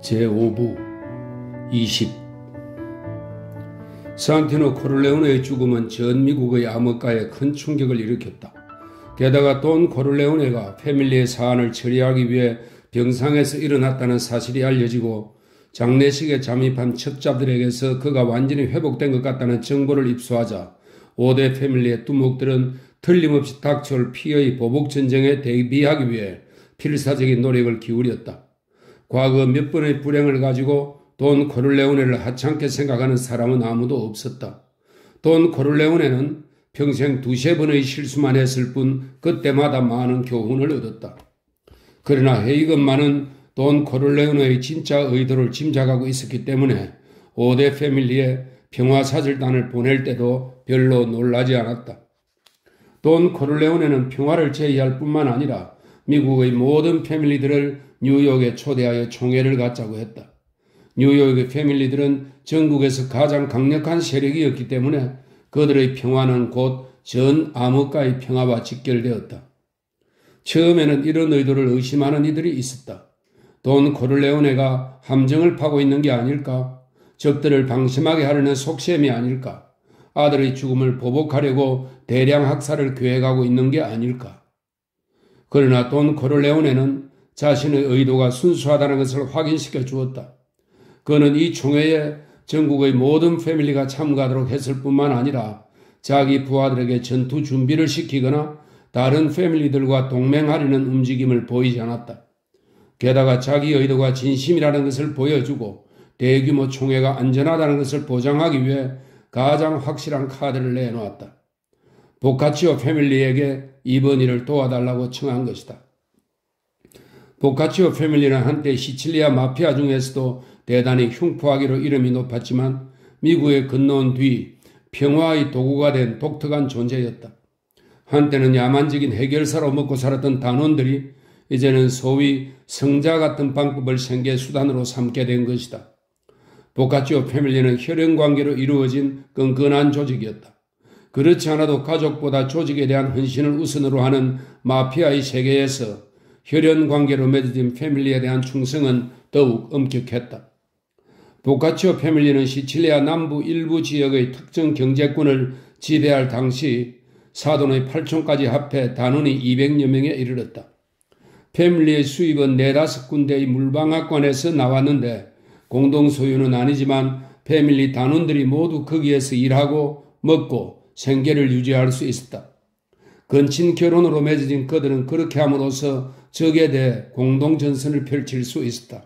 제5부 20 산티노 코르레오네의 죽음은 전 미국의 암흑가에 큰 충격을 일으켰다. 게다가 돈 코르레오네가 패밀리의 사안을 처리하기 위해 병상에서 일어났다는 사실이 알려지고 장례식에 잠입한 첩자들에게서 그가 완전히 회복된 것 같다는 정보를 입수하자 5대 패밀리의 뚜목들은 틀림없이 닥쳐올 피해의 보복전쟁에 대비하기 위해 필사적인 노력을 기울였다. 과거 몇 번의 불행을 가지고 돈 코르레오네를 하찮게 생각하는 사람은 아무도 없었다. 돈 코르레오네는 평생 두세 번의 실수만 했을 뿐 그때마다 많은 교훈을 얻었다. 그러나 헤이건만은 돈 코르레오네의 진짜 의도를 짐작하고 있었기 때문에 5대 패밀리에 평화사절단을 보낼 때도 별로 놀라지 않았다. 돈 코르레오네는 평화를 제의할 뿐만 아니라 미국의 모든 패밀리들을 뉴욕에 초대하여 총회를 갖자고 했다. 뉴욕의 패밀리들은 전국에서 가장 강력한 세력이었기 때문에 그들의 평화는 곧 전 암흑가의 평화와 직결되었다. 처음에는 이런 의도를 의심하는 이들이 있었다. 돈 코르레오네가 함정을 파고 있는 게 아닐까? 적들을 방심하게 하려는 속셈이 아닐까? 아들의 죽음을 보복하려고 대량 학살을 계획하고 있는 게 아닐까? 그러나 돈 코르레오네는 자신의 의도가 순수하다는 것을 확인시켜 주었다. 그는 이 총회에 전국의 모든 패밀리가 참가하도록 했을 뿐만 아니라 자기 부하들에게 전투 준비를 시키거나 다른 패밀리들과 동맹하려는 움직임을 보이지 않았다. 게다가 자기 의도가 진심이라는 것을 보여주고 대규모 총회가 안전하다는 것을 보장하기 위해 가장 확실한 카드를 내놓았다. 보카치오 패밀리에게 이번 일을 도와달라고 청한 것이다. 보카치오 패밀리는 한때 시칠리아 마피아 중에서도 대단히 흉포하기로 이름이 높았지만 미국에 건너온 뒤 평화의 도구가 된 독특한 존재였다. 한때는 야만적인 해결사로 먹고 살았던 단원들이 이제는 소위 성자 같은 방법을 생계 수단으로 삼게 된 것이다. 보카치오 패밀리는 혈연관계로 이루어진 끈끈한 조직이었다. 그렇지 않아도 가족보다 조직에 대한 헌신을 우선으로 하는 마피아의 세계에서 혈연관계로 맺어진 패밀리에 대한 충성은 더욱 엄격했다. 보카치오 패밀리는 시칠리아 남부 일부 지역의 특정 경제권을 지배할 당시 사돈의 8촌까지 합해 단원이 200여 명에 이르렀다. 패밀리의 수입은 4-5군데의 물방앗관에서 나왔는데 공동소유는 아니지만 패밀리 단원들이 모두 거기에서 일하고 먹고 생계를 유지할 수 있었다. 건친 결혼으로 맺어진 그들은 그렇게 함으로써 적에 대해 공동전선을 펼칠 수 있었다.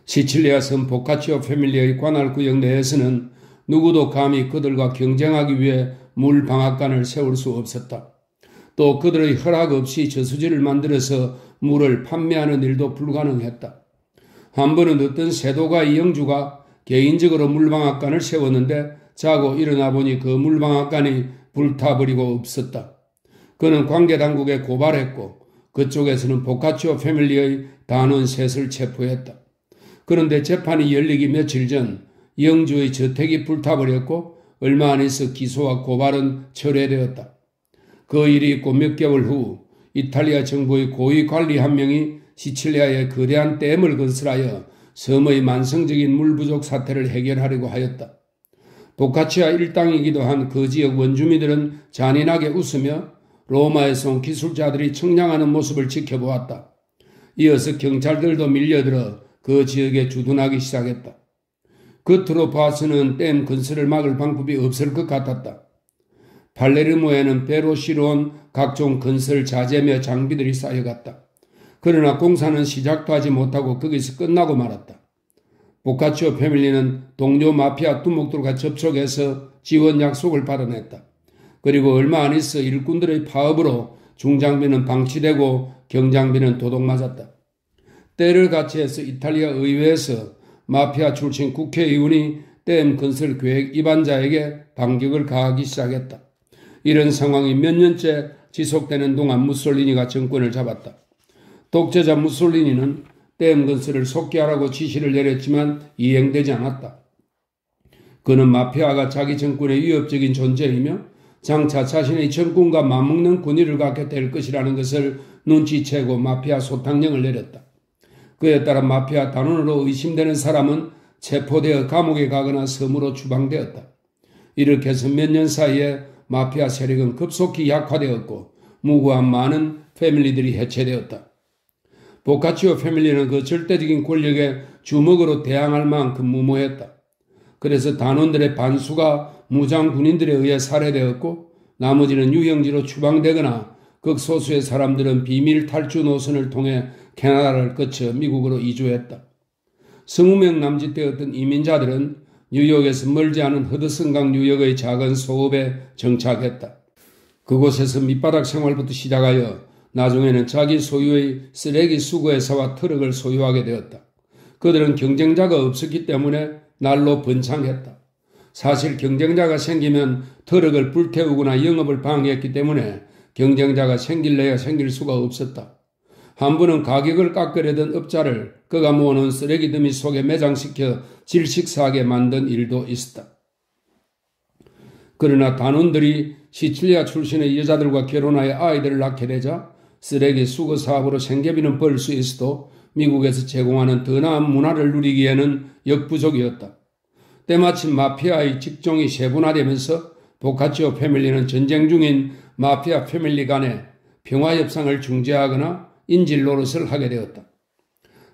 시칠리아 섬 보카치오 패밀리의 관할구역 내에서는 누구도 감히 그들과 경쟁하기 위해 물방앗간을 세울 수 없었다. 또 그들의 허락 없이 저수지를 만들어서 물을 판매하는 일도 불가능했다. 한 번은 어떤 세도가의 영주가 개인적으로 물방앗간을 세웠는데 자고 일어나 보니 그 물방앗간이 불타버리고 없었다. 그는 관계당국에 고발했고 그쪽에서는 보카치오 패밀리의 단원 셋을 체포했다. 그런데 재판이 열리기 며칠 전 영주의 저택이 불타버렸고 얼마 안 있어 기소와 고발은 철회되었다. 그 일이 있고 몇 개월 후 이탈리아 정부의 고위 관리 한 명이 시칠리아에 거대한 댐을 건설하여 섬의 만성적인 물 부족 사태를 해결하려고 하였다. 보카치아 일당이기도 한 그 지역 원주민들은 잔인하게 웃으며 로마에서 온 기술자들이 청량하는 모습을 지켜보았다. 이어서 경찰들도 밀려들어 그 지역에 주둔하기 시작했다. 겉으로 봐서는 댐 건설을 막을 방법이 없을 것 같았다. 팔레르모에는 배로 실어온 각종 건설 자재며 장비들이 쌓여갔다. 그러나 공사는 시작도 하지 못하고 거기서 끝나고 말았다. 보카치오 패밀리는 동료 마피아 뚜목들과 접촉해서 지원 약속을 받아냈다. 그리고 얼마 안 있어 일꾼들의 파업으로 중장비는 방치되고 경장비는 도둑맞았다. 때를 같이해서 이탈리아 의회에서 마피아 출신 국회의원이 댐 건설 계획 위반자에게 반격을 가하기 시작했다. 이런 상황이 몇 년째 지속되는 동안 무솔리니가 정권을 잡았다. 독재자 무솔리니는 댐 건설을 속기하라고 지시를 내렸지만 이행되지 않았다. 그는 마피아가 자기 정권의 위협적인 존재이며 장차 자신의 정권과 맞먹는 권위를 갖게 될 것이라는 것을 눈치채고 마피아 소탕령을 내렸다. 그에 따라 마피아 단원으로 의심되는 사람은 체포되어 감옥에 가거나 섬으로 추방되었다. 이렇게 해서 몇 년 사이에 마피아 세력은 급속히 약화되었고 무고한 많은 패밀리들이 해체되었다. 보카치오 패밀리는 그 절대적인 권력에 주먹으로 대항할 만큼 무모했다. 그래서 단원들의 반수가 무장 군인들에 의해 살해되었고 나머지는 유형지로 추방되거나 극소수의 사람들은 비밀 탈주 노선을 통해 캐나다를 거쳐 미국으로 이주했다. 20명 남짓되었던 이민자들은 뉴욕에서 멀지 않은 허드슨강 뉴욕의 작은 소읍에 정착했다. 그곳에서 밑바닥 생활부터 시작하여 나중에는 자기 소유의 쓰레기 수거회사와 트럭을 소유하게 되었다. 그들은 경쟁자가 없었기 때문에 날로 번창했다. 사실 경쟁자가 생기면 트럭을 불태우거나 영업을 방해했기 때문에 경쟁자가 생길래야 생길 수가 없었다. 한 분은 가격을 깎으려던 업자를 그가 모아놓은 쓰레기 더미 속에 매장시켜 질식사하게 만든 일도 있었다. 그러나 단원들이 시칠리아 출신의 여자들과 결혼하여 아이들을 낳게 되자 쓰레기 수거 사업으로 생계비는 벌 수 있어도 미국에서 제공하는 더 나은 문화를 누리기에는 역부족이었다. 때마침 마피아의 직종이 세분화되면서 보카치오 패밀리는 전쟁 중인 마피아 패밀리 간의 평화협상을 중재하거나 인질 노릇을 하게 되었다.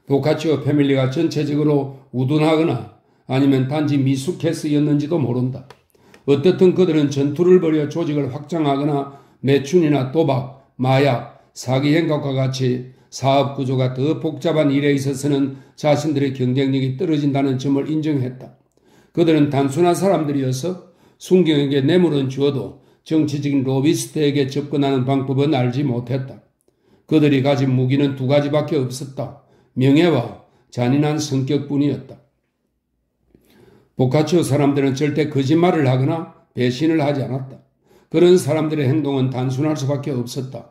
보카치오 패밀리가 전체적으로 우둔하거나 아니면 단지 미숙해서였는지도 모른다. 어떻든 그들은 전투를 벌여 조직을 확장하거나 매춘이나 도박, 마약, 사기 행각과 같이 사업 구조가 더 복잡한 일에 있어서는 자신들의 경쟁력이 떨어진다는 점을 인정했다. 그들은 단순한 사람들이어서 순경에게 뇌물은 주어도 정치적인 로비스트에게 접근하는 방법은 알지 못했다. 그들이 가진 무기는 두 가지밖에 없었다. 명예와 잔인한 성격뿐이었다. 보카치오 사람들은 절대 거짓말을 하거나 배신을 하지 않았다. 그런 사람들의 행동은 단순할 수밖에 없었다.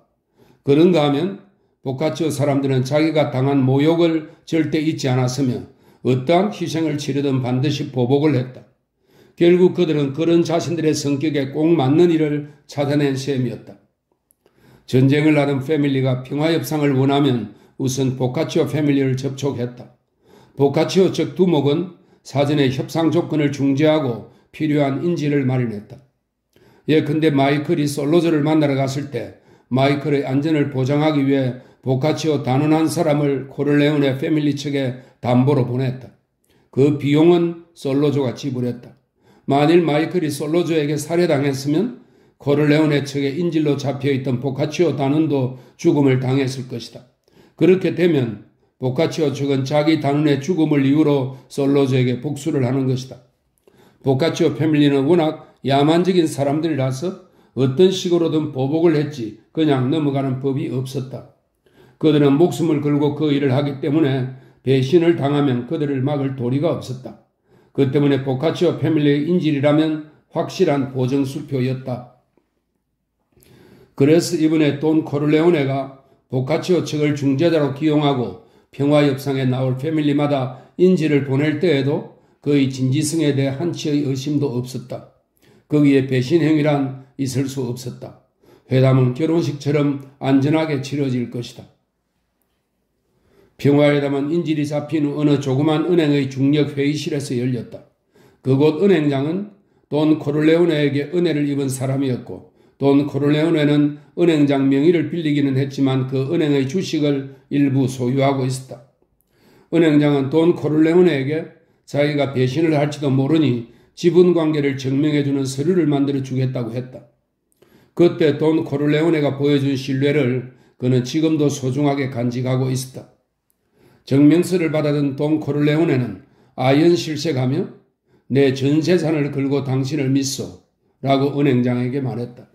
그런가 하면 보카치오 사람들은 자기가 당한 모욕을 절대 잊지 않았으며 어떠한 희생을 치르든 반드시 보복을 했다. 결국 그들은 그런 자신들의 성격에 꼭 맞는 일을 찾아낸 셈이었다. 전쟁을 하던 패밀리가 평화협상을 원하면 우선 보카치오 패밀리를 접촉했다. 보카치오 측 두목은 사전에 협상 조건을 중재하고 필요한 인지를 마련했다. 예컨대 마이클이 솔로저를 만나러 갔을 때 마이클의 안전을 보장하기 위해 보카치오 단원 한 사람을 코를레오네 패밀리 측에 담보로 보냈다. 그 비용은 솔로저가 지불했다. 만일 마이클이 솔로저에게 살해당했으면 코를레오네 측의 인질로 잡혀있던 보카치오 단원도 죽음을 당했을 것이다. 그렇게 되면 보카치오 측은 자기 단원의 죽음을 이유로 솔로저에게 복수를 하는 것이다. 보카치오 패밀리는 워낙 야만적인 사람들이라서 어떤 식으로든 보복을 했지 그냥 넘어가는 법이 없었다. 그들은 목숨을 걸고 그 일을 하기 때문에 배신을 당하면 그들을 막을 도리가 없었다. 그 때문에 보카치오 패밀리의 인질이라면 확실한 보정수표였다. 그래서 이번에 돈 코를레오네가 보카치오 측을 중재자로 기용하고 평화협상에 나올 패밀리마다 인질을 보낼 때에도 그의 진지성에 대해 한치의 의심도 없었다. 거기에 배신 행위란 있을 수 없었다. 회담은 결혼식처럼 안전하게 치러질 것이다. 평화회담은 인질이 잡힌 어느 조그만 은행의 중력 회의실에서 열렸다. 그곳 은행장은 돈 코를레오네에게 은혜를 입은 사람이었고 돈 코를레오네는 은행장 명의를 빌리기는 했지만 그 은행의 주식을 일부 소유하고 있었다. 은행장은 돈 코를레오네에게 자기가 배신을 할지도 모르니 지분관계를 증명해주는 서류를 만들어 주겠다고 했다. 그때 돈 코를레오네가 보여준 신뢰를 그는 지금도 소중하게 간직하고 있었다. 증명서를 받아든 돈 코를레오네는 아연실색하며 내 전 재산을 걸고 당신을 믿소 라고 은행장에게 말했다.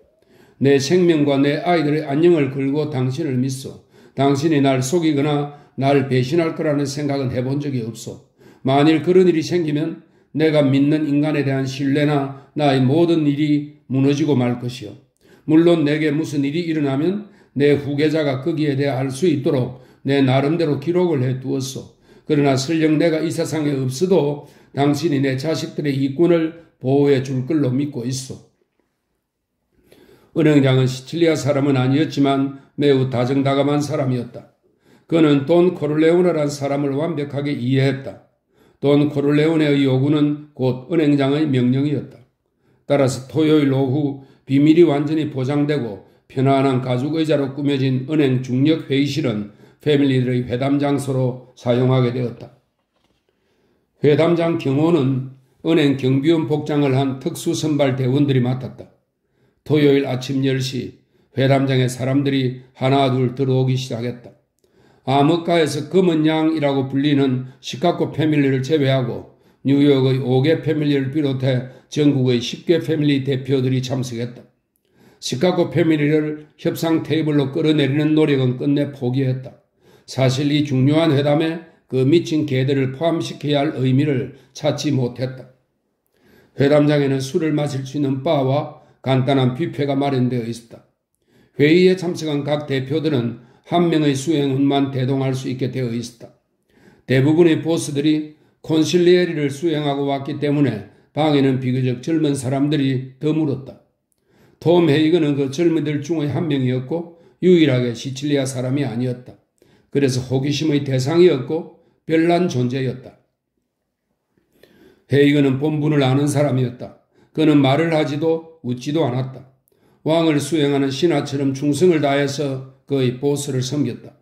내 생명과 내 아이들의 안녕을 걸고 당신을 믿소. 당신이 날 속이거나 날 배신할 거라는 생각은 해본 적이 없소. 만일 그런 일이 생기면 내가 믿는 인간에 대한 신뢰나 나의 모든 일이 무너지고 말 것이요. 물론 내게 무슨 일이 일어나면 내 후계자가 거기에 대해 알 수 있도록 내 나름대로 기록을 해두었소. 그러나 설령 내가 이 세상에 없어도 당신이 내 자식들의 이권을 보호해 줄 걸로 믿고 있소. 은행장은 시칠리아 사람은 아니었지만 매우 다정다감한 사람이었다. 그는 돈 코르레오네라는 사람을 완벽하게 이해했다. 돈 코르레오네의 요구는 곧 은행장의 명령이었다. 따라서 토요일 오후 비밀이 완전히 보장되고 편안한 가죽의자로 꾸며진 은행 중력 회의실은 패밀리들의 회담 장소로 사용하게 되었다. 회담장 경호는 은행 경비원 복장을 한 특수선발 대원들이 맡았다. 토요일 아침 10시 회담장에 사람들이 하나둘 들어오기 시작했다. 암흑가에서 검은 양이라고 불리는 시카고 패밀리를 제외하고 뉴욕의 5개 패밀리를 비롯해 전국의 10개 패밀리 대표들이 참석했다. 시카고 패밀리를 협상 테이블로 끌어내리는 노력은 끝내 포기했다. 사실 이 중요한 회담에 그 미친 개들을 포함시켜야 할 의미를 찾지 못했다. 회담장에는 술을 마실 수 있는 바와 간단한 뷔페가 마련되어 있었다. 회의에 참석한 각 대표들은 한 명의 수행원만 대동할 수 있게 되어 있었다. 대부분의 보스들이 콘실리에리를 수행하고 왔기 때문에 방에는 비교적 젊은 사람들이 드물었다. 톰 헤이건은 그 젊은이들 중의 한 명이었고 유일하게 시칠리아 사람이 아니었다. 그래서 호기심의 대상이었고 별난 존재였다. 헤이건은 본분을 아는 사람이었다. 그는 말을 하지도 웃지도 않았다. 왕을 수행하는 신하처럼 충성을 다해서 그의 보스를 섬겼다.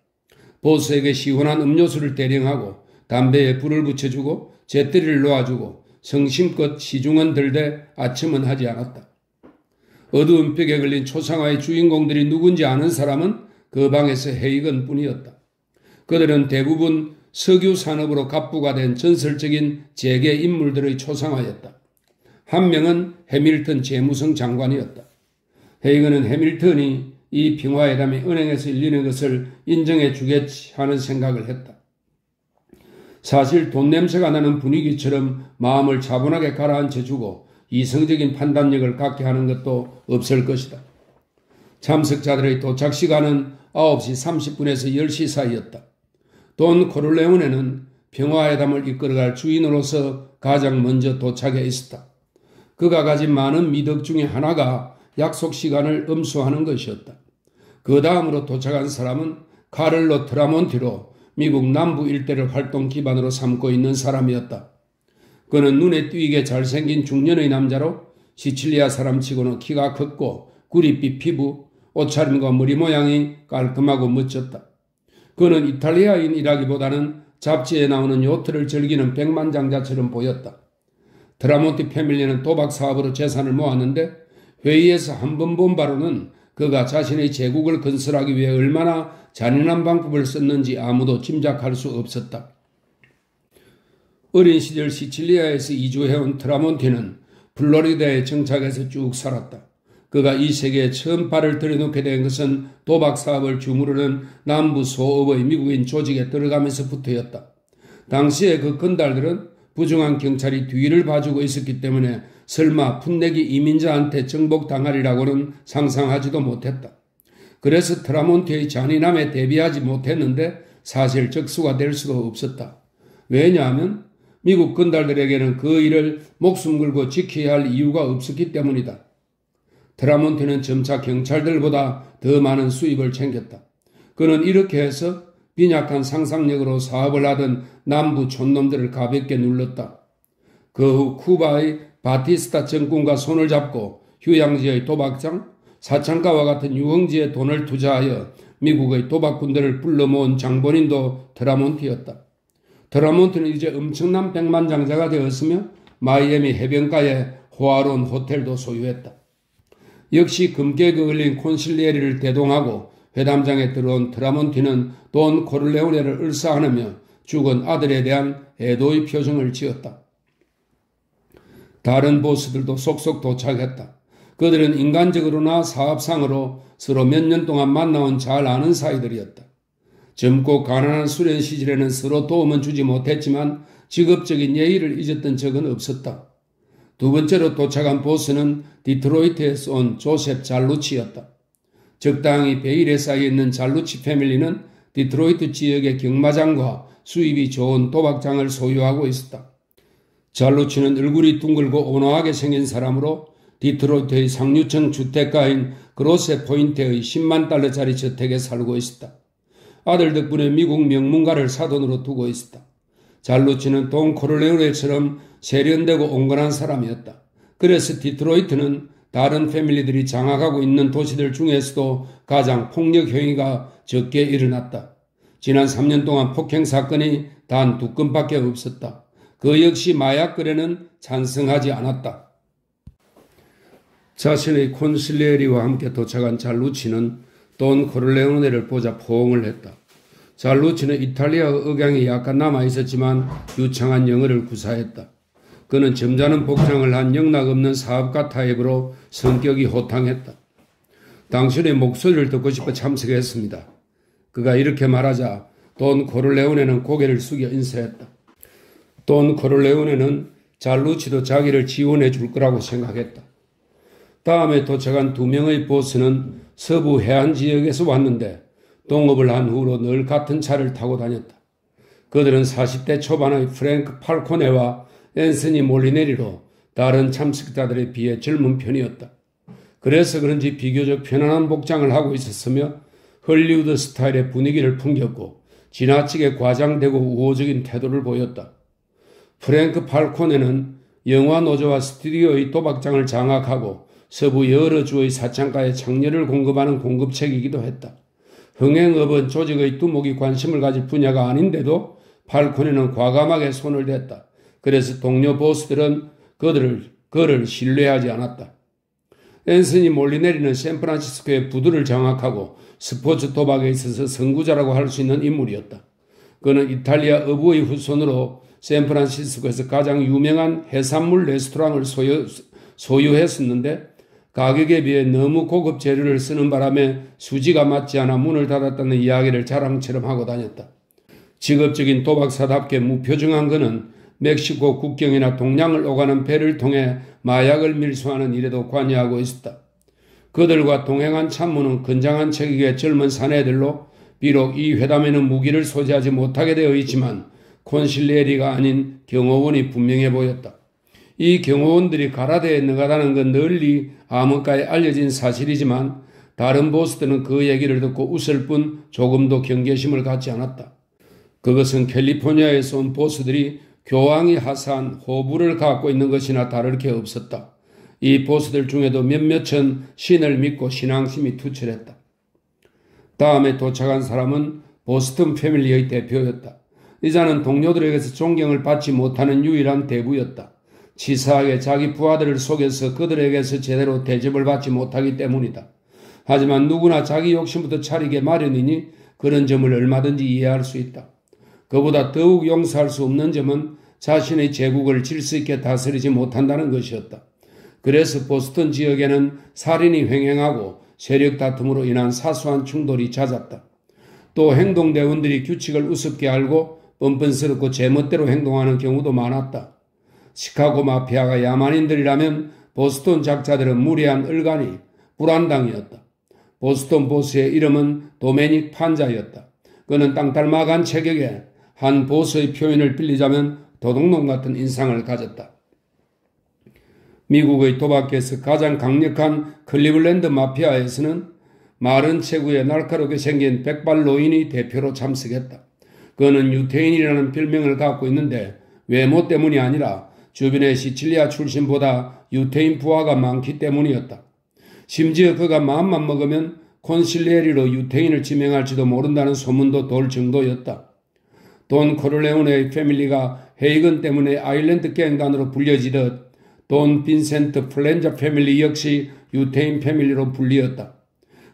보스에게 시원한 음료수를 대령하고 담배에 불을 붙여주고 재떨이를 놓아주고 성심껏 시중은 들되 아침은 하지 않았다. 어두운 벽에 걸린 초상화의 주인공들이 누군지 아는 사람은 그 방에서 헤이건 뿐이었다. 그들은 대부분 석유 산업으로 갑부가 된 전설적인 재계 인물들의 초상화였다. 한 명은 해밀턴 재무성 장관이었다. 헤이건은 해밀턴이 이 평화회담이 은행에서 열리는 것을 인정해 주겠지 하는 생각을 했다. 사실 돈 냄새가 나는 분위기처럼 마음을 차분하게 가라앉혀주고 이성적인 판단력을 갖게 하는 것도 없을 것이다. 참석자들의 도착 시간은 9시 30분에서 10시 사이였다. 돈 코르레오네는 평화회담을 이끌어갈 주인으로서 가장 먼저 도착해 있었다. 그가 가진 많은 미덕 중에 하나가 약속 시간을 엄수하는 것이었다. 그 다음으로 도착한 사람은 카를로 트라몬티로 미국 남부 일대를 활동 기반으로 삼고 있는 사람이었다. 그는 눈에 띄게 잘생긴 중년의 남자로 시칠리아 사람치고는 키가 컸고 구릿빛 피부, 옷차림과 머리 모양이 깔끔하고 멋졌다. 그는 이탈리아인이라기보다는 잡지에 나오는 요트를 즐기는 백만장자처럼 보였다. 트라몬티 패밀리는 도박 사업으로 재산을 모았는데 회의에서 한 번 본 바로는 그가 자신의 제국을 건설하기 위해 얼마나 잔인한 방법을 썼는지 아무도 짐작할 수 없었다. 어린 시절 시칠리아에서 이주해온 트라몬티는 플로리다에 정착해서 쭉 살았다. 그가 이 세계에 처음 발을 들여놓게 된 것은 도박 사업을 주무르는 남부 소업의 미국인 조직에 들어가면서부터였다. 당시에 그 건달들은 부중한 경찰이 뒤를 봐주고 있었기 때문에 설마 풋내기 이민자한테 정복당하리라고는 상상하지도 못했다. 그래서 트라몬티의 잔인함에 대비하지 못했는데 사실 적수가 될 수도 없었다. 왜냐하면 미국 건달들에게는 그 일을 목숨 걸고 지켜야 할 이유가 없었기 때문이다. 트라몬티는 점차 경찰들보다 더 많은 수입을 챙겼다. 그는 이렇게 해서 빈약한 상상력으로 사업을 하던 남부 촌놈들을 가볍게 눌렀다. 그 후 쿠바의 바티스타 정권과 손을 잡고 휴양지의 도박장, 사창가와 같은 유흥지에 돈을 투자하여 미국의 도박꾼들을 불러 모은 장본인도 트라몬티였다. 트라몬티는 이제 엄청난 백만장자가 되었으며 마이애미 해변가에 호화로운 호텔도 소유했다. 역시 금괴가 걸린 콘실리에리를 대동하고 회담장에 들어온 트라몬티는 돈 코르레오네를 을사하며 죽은 아들에 대한 애도의 표정을 지었다. 다른 보스들도 속속 도착했다. 그들은 인간적으로나 사업상으로 서로 몇 년 동안 만나온 잘 아는 사이들이었다. 젊고 가난한 수련 시절에는 서로 도움은 주지 못했지만 직업적인 예의를 잊었던 적은 없었다. 두 번째로 도착한 보스는 디트로이트에서 온 조셉 잘루치였다. 적당히 베일에 쌓여있는 잘루치 패밀리는 디트로이트 지역의 경마장과 수입이 좋은 도박장을 소유하고 있었다. 잘루치는 얼굴이 둥글고 온화하게 생긴 사람으로 디트로이트의 상류층 주택가인 그로세 포인트의 $10만 짜리 저택에 살고 있었다. 아들 덕분에 미국 명문가를 사돈으로 두고 있었다. 잘루치는 돈 코르레오네처럼 세련되고 온건한 사람이었다. 그래서 디트로이트는 다른 패밀리들이 장악하고 있는 도시들 중에서도 가장 폭력 행위가 적게 일어났다. 지난 3년 동안 폭행 사건이 단 2건밖에 없었다. 그 역시 마약 거래는 찬성하지 않았다. 자신의 콘실리에리와 함께 도착한 잘루치는 돈 코르레오네를 보자 포옹을 했다. 잘루치는 이탈리아어 억양이 약간 남아있었지만 유창한 영어를 구사했다. 그는 점잖은 복장을 한 영락없는 사업가 타입으로 성격이 호탕했다. 당신의 목소리를 듣고 싶어 참석했습니다. 그가 이렇게 말하자 돈 코르레오네는 고개를 숙여 인사했다. 돈 코르레오네는 잘루치도 자기를 지원해 줄 거라고 생각했다. 다음에 도착한 2명의 보스는 서부 해안 지역에서 왔는데 동업을 한 후로 늘 같은 차를 타고 다녔다. 그들은 40대 초반의 프랭크 팔코네와 앤서니 몰리네리로 다른 참석자들에 비해 젊은 편이었다. 그래서 그런지 비교적 편안한 복장을 하고 있었으며 헐리우드 스타일의 분위기를 풍겼고 지나치게 과장되고 우호적인 태도를 보였다. 프랭크 팔코네는 영화 노조와 스튜디오의 도박장을 장악하고 서부 여러 주의 사창가에 창녀를 공급하는 공급책이기도 했다. 흥행업은 조직의 두목이 관심을 가질 분야가 아닌데도 팔코네는 과감하게 손을 댔다. 그래서 동료 보스들은 그를 신뢰하지 않았다. 앤서니 몰리네리는 샌프란시스코의 부두를 장악하고 스포츠 도박에 있어서 선구자라고 할 수 있는 인물이었다. 그는 이탈리아 어부의 후손으로 샌프란시스코에서 가장 유명한 해산물 레스토랑을 소유했었는데 가격에 비해 너무 고급 재료를 쓰는 바람에 수지가 맞지 않아 문을 닫았다는 이야기를 자랑처럼 하고 다녔다. 직업적인 도박사답게 무표정한 그는 멕시코 국경이나 동양을 오가는 배를 통해 마약을 밀수하는 일에도 관여하고 있었다. 그들과 동행한 참모는 건장한 체격의 젊은 사내들로 비록 이 회담에는 무기를 소지하지 못하게 되어 있지만 콘실리에리가 아닌 경호원이 분명해 보였다. 이 경호원들이 가라데에 나가다는 건 널리 암흑가에 알려진 사실이지만 다른 보스들은 그 얘기를 듣고 웃을 뿐 조금도 경계심을 갖지 않았다. 그것은 캘리포니아에서 온 보스들이 교황이 하사한 호부를 갖고 있는 것이나 다를 게 없었다. 이 보스들 중에도 몇몇은 신을 믿고 신앙심이 투철했다. 다음에 도착한 사람은 보스턴 패밀리의 대표였다. 이 자는 동료들에게서 존경을 받지 못하는 유일한 대부였다. 치사하게 자기 부하들을 속여서 그들에게서 제대로 대접을 받지 못하기 때문이다. 하지만 누구나 자기 욕심부터 차리게 마련이니 그런 점을 얼마든지 이해할 수 있다. 그보다 더욱 용서할 수 없는 점은 자신의 제국을 질서 있게 다스리지 못한다는 것이었다. 그래서 보스턴 지역에는 살인이 횡행하고 세력 다툼으로 인한 사소한 충돌이 잦았다. 또 행동대원들이 규칙을 우습게 알고 뻔뻔스럽고 제멋대로 행동하는 경우도 많았다. 시카고 마피아가 야만인들이라면 보스턴 작자들은 무례한 얼간이 불안당이었다. 보스턴 보스의 이름은 도메닉 판자였다. 그는 땅딸막한 체격에 한 보스의 표현을 빌리자면 도둑놈 같은 인상을 가졌다. 미국의 도박계에서 가장 강력한 클리블랜드 마피아에서는 마른 체구에 날카롭게 생긴 백발 노인이 대표로 참석했다. 그는 유태인이라는 별명을 갖고 있는데 외모 때문이 아니라 주변의 시칠리아 출신보다 유태인 부하가 많기 때문이었다. 심지어 그가 마음만 먹으면 콘실리에리로 유태인을 지명할지도 모른다는 소문도 돌 정도였다. 돈 코르레오네의 패밀리가 헤이건 때문에 아일랜드 갱단으로 불려지듯 돈 빈센트 플렌자 패밀리 역시 유태인 패밀리로 불리었다.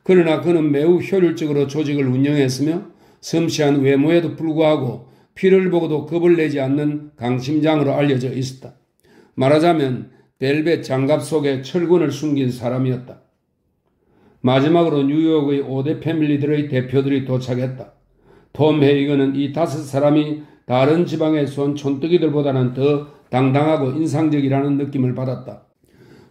그러나 그는 매우 효율적으로 조직을 운영했으며 섬세한 외모에도 불구하고 피를 보고도 겁을 내지 않는 강심장으로 알려져 있었다. 말하자면 벨벳 장갑 속에 철군을 숨긴 사람이었다. 마지막으로 뉴욕의 5대 패밀리들의 대표들이 도착했다. 톰 헤이건은 이 5사람이 다른 지방에서 온 촌뜨기들보다는 더 당당하고 인상적이라는 느낌을 받았다.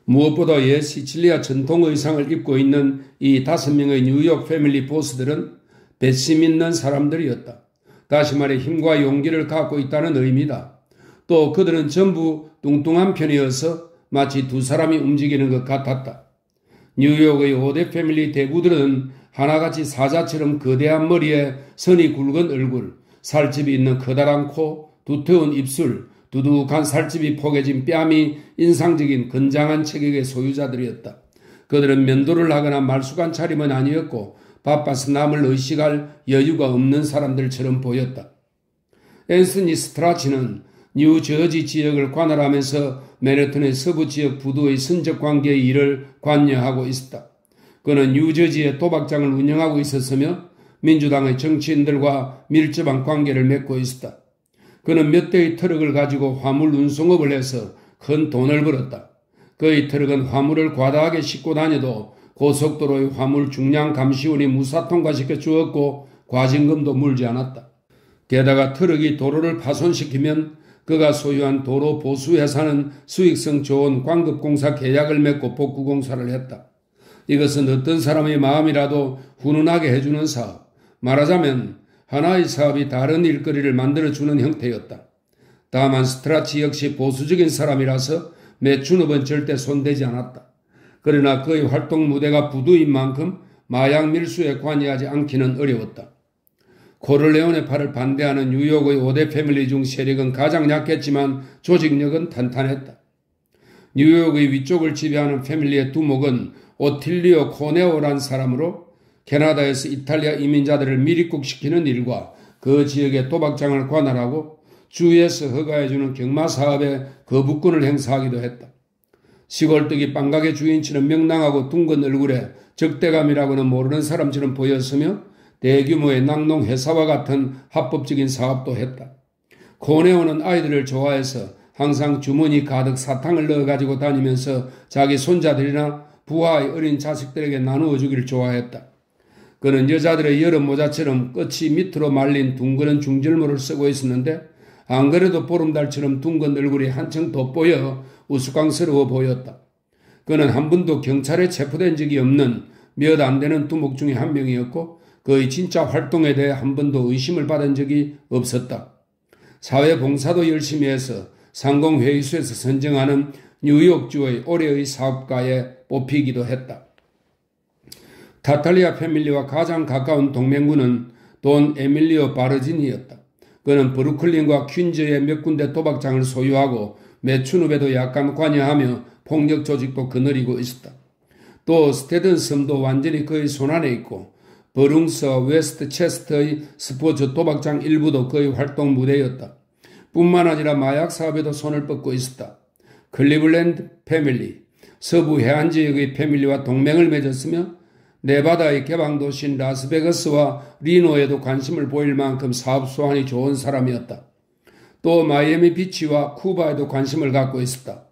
무엇보다 옛 시칠리아 전통 의상을 입고 있는 이 5명의 뉴욕 패밀리 보스들은 배심 있는 사람들이었다. 다시 말해 힘과 용기를 갖고 있다는 의미다. 또 그들은 전부 뚱뚱한 편이어서 마치 두 사람이 움직이는 것 같았다. 뉴욕의 5대 패밀리 대부들은 하나같이 사자처럼 거대한 머리에 선이 굵은 얼굴, 살집이 있는 커다란 코, 두터운 입술, 두둑한 살집이 포개진 뺨이 인상적인 건장한 체격의 소유자들이었다. 그들은 면도를 하거나 말쑥한 차림은 아니었고 바빠서 남을 의식할 여유가 없는 사람들처럼 보였다. 앤서니 스트라치는 뉴저지 지역을 관할하면서 맨해튼의 서부 지역 부두의 선적 관계의 일을 관여하고 있었다. 그는 뉴저지의 도박장을 운영하고 있었으며 민주당의 정치인들과 밀접한 관계를 맺고 있었다. 그는 몇 대의 트럭을 가지고 화물 운송업을 해서 큰 돈을 벌었다. 그의 트럭은 화물을 과다하게 싣고 다녀도 고속도로의 화물 중량 감시원이 무사 통과시켜 주었고 과징금도 물지 않았다. 게다가 트럭이 도로를 파손시키면 그가 소유한 도로 보수회사는 수익성 좋은 광급공사 계약을 맺고 복구공사를 했다. 이것은 어떤 사람의 마음이라도 훈훈하게 해주는 사업, 말하자면 하나의 사업이 다른 일거리를 만들어주는 형태였다. 다만 스트라치 역시 보수적인 사람이라서 매춘업은 절대 손대지 않았다. 그러나 그의 활동 무대가 부두인 만큼 마약 밀수에 관여하지 않기는 어려웠다. 코를레오네 파를 반대하는 뉴욕의 5대 패밀리 중 세력은 가장 약했지만 조직력은 탄탄했다. 뉴욕의 위쪽을 지배하는 패밀리의 두목은 오틸리오 코네오란 사람으로 캐나다에서 이탈리아 이민자들을 미입국시키는 일과 그 지역의 도박장을 관할하고 주에서 허가해주는 경마 사업에 거부권을 행사하기도 했다. 시골뜨기 빵가게 주인처럼 명랑하고 둥근 얼굴에 적대감이라고는 모르는 사람처럼 보였으며 대규모의 낙농 회사와 같은 합법적인 사업도 했다. 코네오는 아이들을 좋아해서 항상 주머니 가득 사탕을 넣어가지고 다니면서 자기 손자들이나 부하의 어린 자식들에게 나누어 주기를 좋아했다. 그는 여자들의 여름 모자처럼 끝이 밑으로 말린 둥그런 중절모를 쓰고 있었는데 안 그래도 보름달처럼 둥근 얼굴이 한층 돋보여 우스꽝스러워 보였다. 그는 한 번도 경찰에 체포된 적이 없는 몇 안 되는 두목 중에 한 명이었고 그의 진짜 활동에 대해 한 번도 의심을 받은 적이 없었다. 사회봉사도 열심히 해서 상공회의소에서 선정하는 뉴욕주의 올해의 사업가에 뽑히기도 했다. 타탈리아 패밀리와 가장 가까운 동맹군은 돈 에밀리오 바르지니였다. 그는 브루클린과 퀸즈의 몇 군데 도박장을 소유하고 매춘업에도 약간 관여하며 폭력 조직도 거느리고 있었다. 또 스테든 섬도 완전히 그의 손안에 있고 버룽서 웨스트체스터의 스포츠 도박장 일부도 그의 활동 무대였다. 뿐만 아니라 마약 사업에도 손을 뻗고 있었다. 클리블랜드 패밀리, 서부 해안 지역의 패밀리와 동맹을 맺었으며 네바다의 개방도시인 라스베가스와 리노에도 관심을 보일 만큼 사업 수완이 좋은 사람이었다. 또 마이애미 비치와 쿠바에도 관심을 갖고 있었다.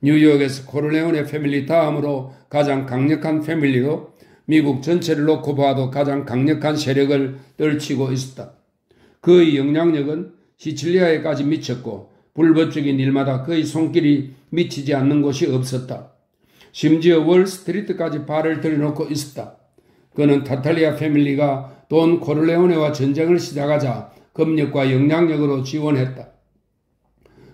뉴욕에서 코를레오네 패밀리 다음으로 가장 강력한 패밀리로 미국 전체를 놓고 봐도 가장 강력한 세력을 떨치고 있었다. 그의 영향력은 시칠리아에까지 미쳤고 불법적인 일마다 그의 손길이 미치지 않는 곳이 없었다. 심지어 월스트리트까지 발을 들여놓고 있었다. 그는 타탈리아 패밀리가 돈 코를레오네와 전쟁을 시작하자 검력과 영향력으로 지원했다.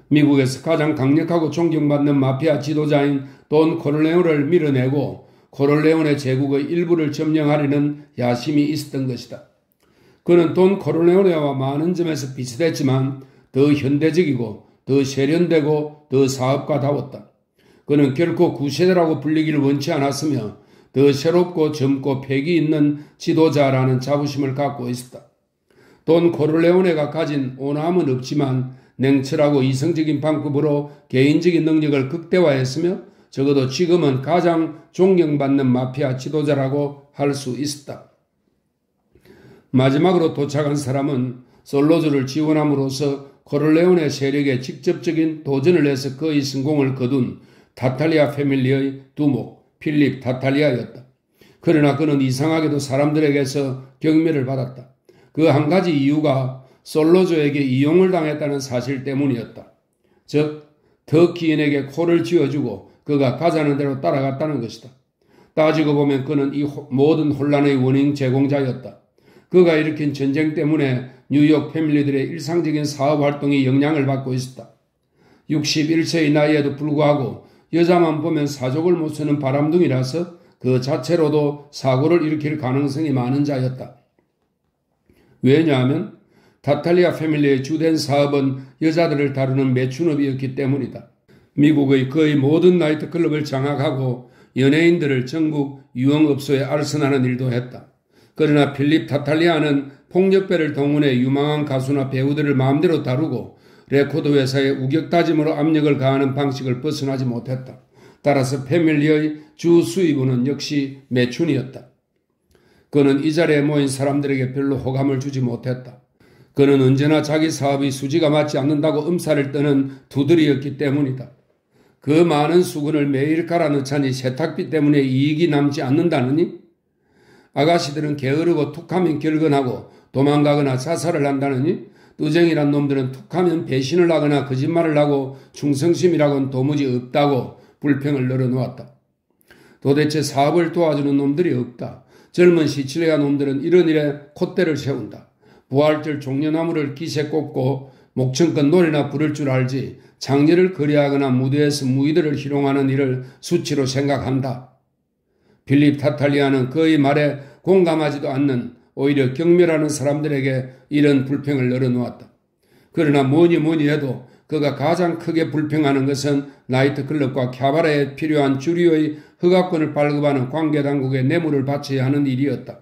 미국에서 가장 강력하고 존경받는 마피아 지도자인 돈 코를레오네를 밀어내고 코를레오네 제국의 일부를 점령하려는 야심이 있었던 것이다. 그는 돈 코를레오네와 많은 점에서 비슷했지만 더 현대적이고 더 세련되고 더 사업가다웠다. 그는 결코 구세대라고 불리기를 원치 않았으며 더 새롭고 젊고 패기 있는 지도자라는 자부심을 갖고 있었다. 돈 코를레오네가 가진 오남은 없지만 냉철하고 이성적인 방법으로 개인적인 능력을 극대화했으며 적어도 지금은 가장 존경받는 마피아 지도자라고 할 수 있었다. 마지막으로 도착한 사람은 솔로즈를 지원함으로써 코를레오네 세력에 직접적인 도전을 해서 그의 성공을 거둔 타탈리아 패밀리의 두목 필립 타탈리아였다. 그러나 그는 이상하게도 사람들에게서 경멸을 받았다. 그 한 가지 이유가 솔로즈에게 이용을 당했다는 사실 때문이었다. 즉 터키인에게 코를 쥐어주고 그가 가자는 대로 따라갔다는 것이다. 따지고 보면 그는 이 모든 혼란의 원인 제공자였다. 그가 일으킨 전쟁 때문에 뉴욕 패밀리들의 일상적인 사업활동이 영향을 받고 있었다. 61세의 나이에도 불구하고 여자만 보면 사족을 못 쓰는 바람둥이라서 그 자체로도 사고를 일으킬 가능성이 많은 자였다. 왜냐하면 타탈리아 패밀리의 주된 사업은 여자들을 다루는 매춘업이었기 때문이다. 미국의 거의 모든 나이트클럽을 장악하고 연예인들을 전국 유흥업소에 알선하는 일도 했다. 그러나 필립 타탈리아는 폭력배를 동원해 유망한 가수나 배우들을 마음대로 다루고 레코드 회사의 우격다짐으로 압력을 가하는 방식을 벗어나지 못했다. 따라서 패밀리의 주 수입원은 역시 매춘이었다. 그는 이 자리에 모인 사람들에게 별로 호감을 주지 못했다. 그는 언제나 자기 사업이 수지가 맞지 않는다고 음살을 떠는 두드리였기 때문이다. 그 많은 수건을 매일 갈아넣자니 세탁비 때문에 이익이 남지 않는다느니? 아가씨들은 게으르고 툭하면 결근하고 도망가거나 자살을 한다느니? 뚜쟁이란 놈들은 툭하면 배신을 하거나 거짓말을 하고 충성심이라고는 도무지 없다고 불평을 늘어놓았다. 도대체 사업을 도와주는 놈들이 없다. 젊은 시칠리아 놈들은 이런 일에 콧대를 세운다. 부활절 종려나무를 기세 꽂고 목청껏 노래나 부를 줄 알지 장례를 거래하거나 무대에서 무의들을 희롱하는 일을 수치로 생각한다. 필립 타탈리아는 그의 말에 공감하지도 않는 오히려 경멸하는 사람들에게 이런 불평을 늘어놓았다. 그러나 뭐니 해도 그가 가장 크게 불평하는 것은 나이트클럽과 캬바레에 필요한 주류의 허가권을 발급하는 관계당국에 뇌물을 바쳐야 하는 일이었다.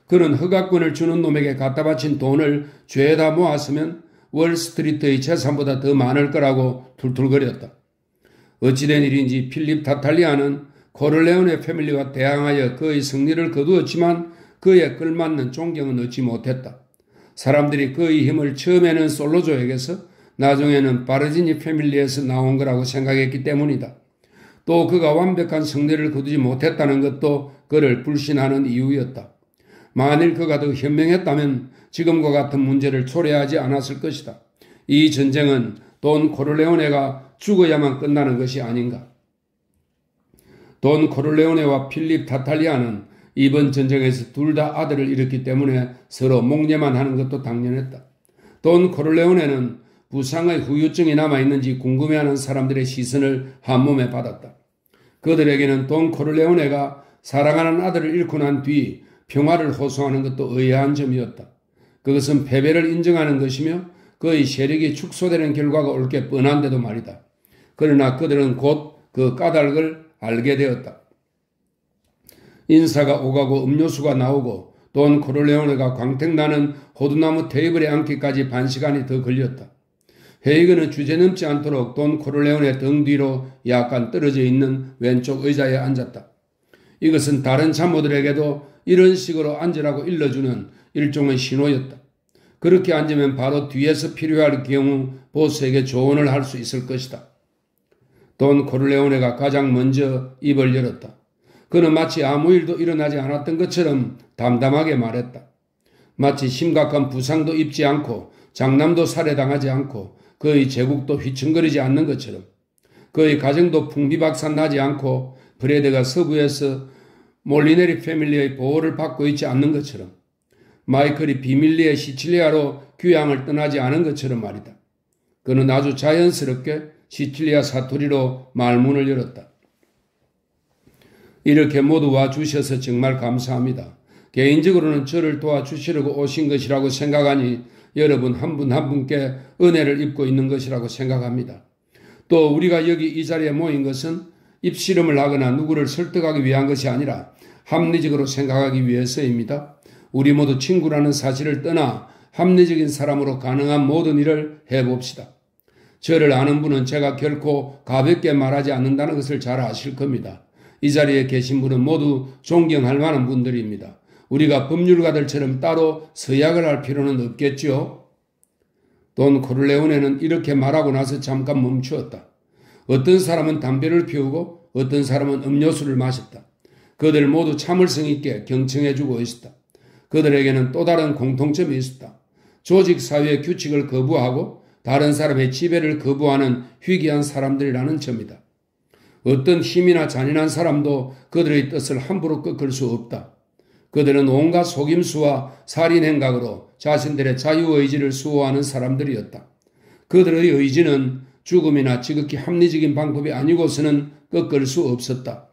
그는 허가권을 주는 놈에게 갖다 바친 돈을 죄다 모았으면 월스트리트의 재산보다 더 많을 거라고 툴툴거렸다. 어찌된 일인지 필립 타탈리아는 코를레오네 패밀리와 대항하여 그의 승리를 거두었지만 그에 걸맞는 존경은 얻지 못했다. 사람들이 그의 힘을 처음에는 솔로조에게서 나중에는 바르지니 패밀리에서 나온 거라고 생각했기 때문이다. 또 그가 완벽한 승리를 거두지 못했다는 것도 그를 불신하는 이유였다. 만일 그가 더 현명했다면 지금과 같은 문제를 초래하지 않았을 것이다. 이 전쟁은 돈 코를레오네가 죽어야만 끝나는 것이 아닌가. 돈 코를레오네와 필립 타탈리아는 이번 전쟁에서 둘 다 아들을 잃었기 때문에 서로 목례만 하는 것도 당연했다. 돈 코를레오네는 부상의 후유증이 남아있는지 궁금해하는 사람들의 시선을 한몸에 받았다. 그들에게는 돈 코를레오네가 사랑하는 아들을 잃고 난 뒤 평화를 호소하는 것도 의아한 점이었다. 그것은 패배를 인정하는 것이며 그의 세력이 축소되는 결과가 올 게 뻔한데도 말이다. 그러나 그들은 곧 그 까닭을 알게 되었다. 인사가 오가고 음료수가 나오고 돈 코를레오네가 광택나는 호두나무 테이블에 앉기까지 반 시간이 더 걸렸다. 헤이그는 주제넘지 않도록 돈 코를레오네 등 뒤로 약간 떨어져 있는 왼쪽 의자에 앉았다. 이것은 다른 참모들에게도 이런 식으로 앉으라고 일러주는 일종의 신호였다. 그렇게 앉으면 바로 뒤에서 필요할 경우 보스에게 조언을 할 수 있을 것이다. 돈 코를레오네가 가장 먼저 입을 열었다. 그는 마치 아무 일도 일어나지 않았던 것처럼 담담하게 말했다. 마치 심각한 부상도 입지 않고 장남도 살해당하지 않고 그의 제국도 휘청거리지 않는 것처럼 그의 가정도 풍비박산나지 않고 브레드가 서부에서 몰리네리 패밀리의 보호를 받고 있지 않는 것처럼 마이클이 비밀리에 시칠리아로 귀향을 떠나지 않은 것처럼 말이다. 그는 아주 자연스럽게 시칠리아 사투리로 말문을 열었다. 이렇게 모두 와주셔서 정말 감사합니다. 개인적으로는 저를 도와주시려고 오신 것이라고 생각하니 여러분 한 분 한 분께 은혜를 입고 있는 것이라고 생각합니다. 또 우리가 여기 이 자리에 모인 것은 입씨름을 하거나 누구를 설득하기 위한 것이 아니라 합리적으로 생각하기 위해서입니다. 우리 모두 친구라는 사실을 떠나 합리적인 사람으로 가능한 모든 일을 해봅시다. 저를 아는 분은 제가 결코 가볍게 말하지 않는다는 것을 잘 아실 겁니다. 이 자리에 계신 분은 모두 존경할 만한 분들입니다. 우리가 법률가들처럼 따로 서약을 할 필요는 없겠죠. 돈 코를레오네는 이렇게 말하고 나서 잠깐 멈추었다. 어떤 사람은 담배를 피우고 어떤 사람은 음료수를 마셨다. 그들 모두 참을성 있게 경청해주고 있었다. 그들에게는 또 다른 공통점이 있었다. 조직사회의 규칙을 거부하고 다른 사람의 지배를 거부하는 희귀한 사람들이라는 점이다. 어떤 힘이나 잔인한 사람도 그들의 뜻을 함부로 꺾을 수 없다. 그들은 온갖 속임수와 살인행각으로 자신들의 자유의지를 수호하는 사람들이었다. 그들의 의지는 죽음이나 지극히 합리적인 방법이 아니고서는 꺾을 수 없었다.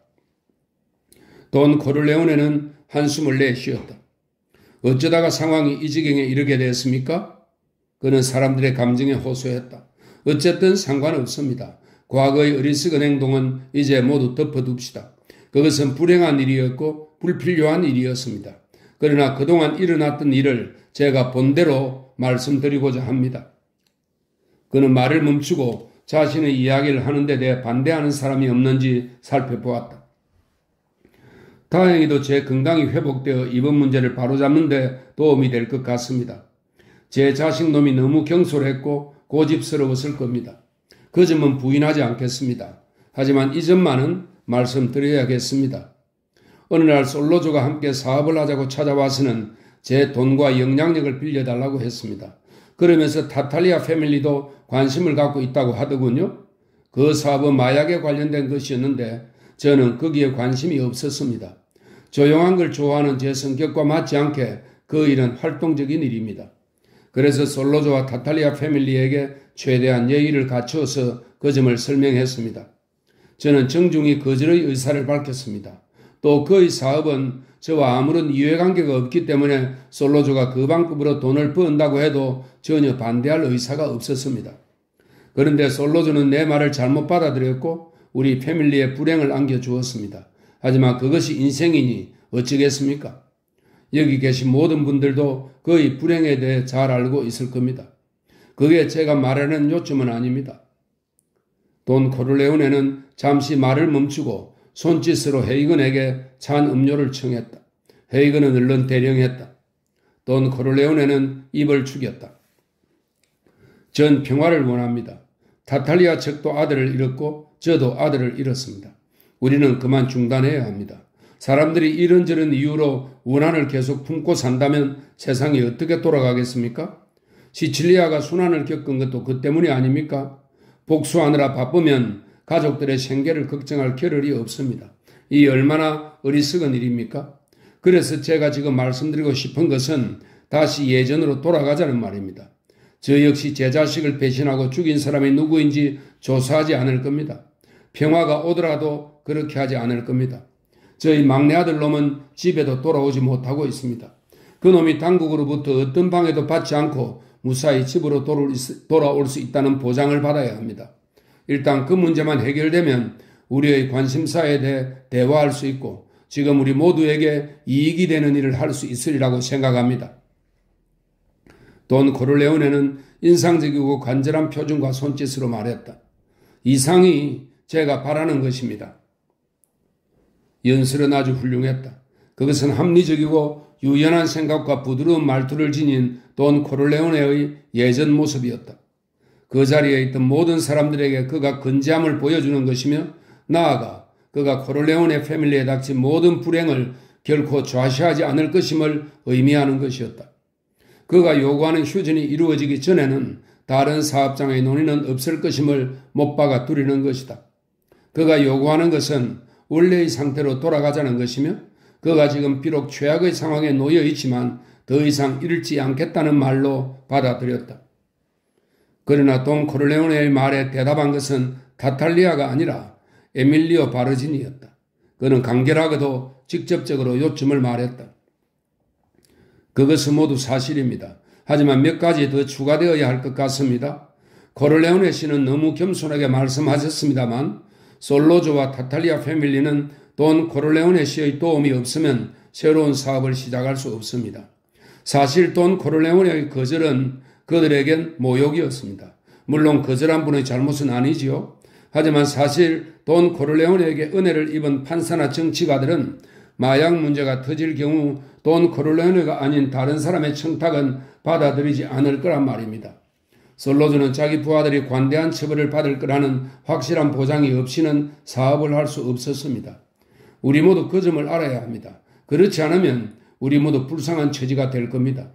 돈 코르레오네는 한숨을 내쉬었다. 어쩌다가 상황이 이 지경에 이르게 되었습니까? 그는 사람들의 감정에 호소했다. 어쨌든 상관없습니다. 과거의 어리석은 행동은 이제 모두 덮어둡시다. 그것은 불행한 일이었고 불필요한 일이었습니다. 그러나 그동안 일어났던 일을 제가 본대로 말씀드리고자 합니다. 그는 말을 멈추고 자신의 이야기를 하는 데 대해 반대하는 사람이 없는지 살펴보았다. 다행히도 제 건강이 회복되어 이번 문제를 바로잡는 데 도움이 될 것 같습니다. 제 자식놈이 너무 경솔했고 고집스러웠을 겁니다. 그 점은 부인하지 않겠습니다. 하지만 이 점만은 말씀드려야겠습니다. 어느 날 솔로조가 함께 사업을 하자고 찾아와서는 제 돈과 영향력을 빌려달라고 했습니다. 그러면서 타탈리아 패밀리도 관심을 갖고 있다고 하더군요. 그 사업은 마약에 관련된 것이었는데 저는 거기에 관심이 없었습니다. 조용한 걸 좋아하는 제 성격과 맞지 않게 그 일은 활동적인 일입니다. 그래서 솔로조와 타탈리아 패밀리에게 최대한 예의를 갖추어서 그 점을 설명했습니다. 저는 정중히 거절의 의사를 밝혔습니다. 또 그의 사업은 저와 아무런 이해관계가 없기 때문에 솔로조가 그 방법으로 돈을 번다고 해도 전혀 반대할 의사가 없었습니다. 그런데 솔로조는 내 말을 잘못 받아들였고 우리 패밀리에 불행을 안겨주었습니다. 하지만 그것이 인생이니 어쩌겠습니까? 여기 계신 모든 분들도 그의 불행에 대해 잘 알고 있을 겁니다. 그게 제가 말하는 요점은 아닙니다. 돈 코르레오네는 잠시 말을 멈추고 손짓으로 헤이건에게 찬 음료를 청했다. 헤이건은 얼른 대령했다. 돈 코르레오네는 입을 죽였다. 전 평화를 원합니다. 타탈리아 측도 아들을 잃었고 저도 아들을 잃었습니다. 우리는 그만 중단해야 합니다. 사람들이 이런저런 이유로 원한을 계속 품고 산다면 세상이 어떻게 돌아가겠습니까? 시칠리아가 순환을 겪은 것도 그 때문이 아닙니까? 복수하느라 바쁘면 가족들의 생계를 걱정할 겨를이 없습니다. 이 얼마나 어리석은 일입니까? 그래서 제가 지금 말씀드리고 싶은 것은 다시 예전으로 돌아가자는 말입니다. 저 역시 제 자식을 배신하고 죽인 사람이 누구인지 조사하지 않을 겁니다. 평화가 오더라도 그렇게 하지 않을 겁니다. 저희 막내 아들 놈은 집에도 돌아오지 못하고 있습니다. 그놈이 당국으로부터 어떤 방해도 받지 않고 무사히 집으로 돌아올 수 있다는 보장을 받아야 합니다. 일단 그 문제만 해결되면 우리의 관심사에 대해 대화할 수 있고 지금 우리 모두에게 이익이 되는 일을 할 수 있으리라고 생각합니다. 돈 코르레오네는 인상적이고 간절한 표정과 손짓으로 말했다. 이상이 제가 바라는 것입니다. 연설은 아주 훌륭했다. 그것은 합리적이고 유연한 생각과 부드러운 말투를 지닌 돈 코르레오네의 예전 모습이었다. 그 자리에 있던 모든 사람들에게 그가 건재함을 보여주는 것이며 나아가 그가 코르레오네 패밀리에 닥친 모든 불행을 결코 좌시하지 않을 것임을 의미하는 것이었다. 그가 요구하는 휴전이 이루어지기 전에는 다른 사업장의 논의는 없을 것임을 못 박아 두리는 것이다. 그가 요구하는 것은 원래의 상태로 돌아가자는 것이며 그가 지금 비록 최악의 상황에 놓여 있지만 더 이상 이르지 않겠다는 말로 받아들였다. 그러나 돈 코르레오네의 말에 대답한 것은 타탈리아가 아니라 에밀리오 바르지니였다. 그는 간결하고도 직접적으로 요점을 말했다. 그것은 모두 사실입니다. 하지만 몇 가지 더 추가되어야 할 것 같습니다. 코르레오네 씨는 너무 겸손하게 말씀하셨습니다만 솔로조와 타탈리아 패밀리는 돈 코르레오네 씨의 도움이 없으면 새로운 사업을 시작할 수 없습니다. 사실 돈 코르레오네의 거절은 그들에겐 모욕이었습니다. 물론 거절한 분의 잘못은 아니지요. 하지만 사실 돈 코르레오네에게 은혜를 입은 판사나 정치가들은 마약 문제가 터질 경우 돈 코르레오네가 아닌 다른 사람의 청탁은 받아들이지 않을 거란 말입니다. 솔로조는 자기 부하들이 관대한 처벌을 받을 거라는 확실한 보장이 없이는 사업을 할 수 없었습니다. 우리 모두 그 점을 알아야 합니다. 그렇지 않으면 우리 모두 불쌍한 처지가 될 겁니다.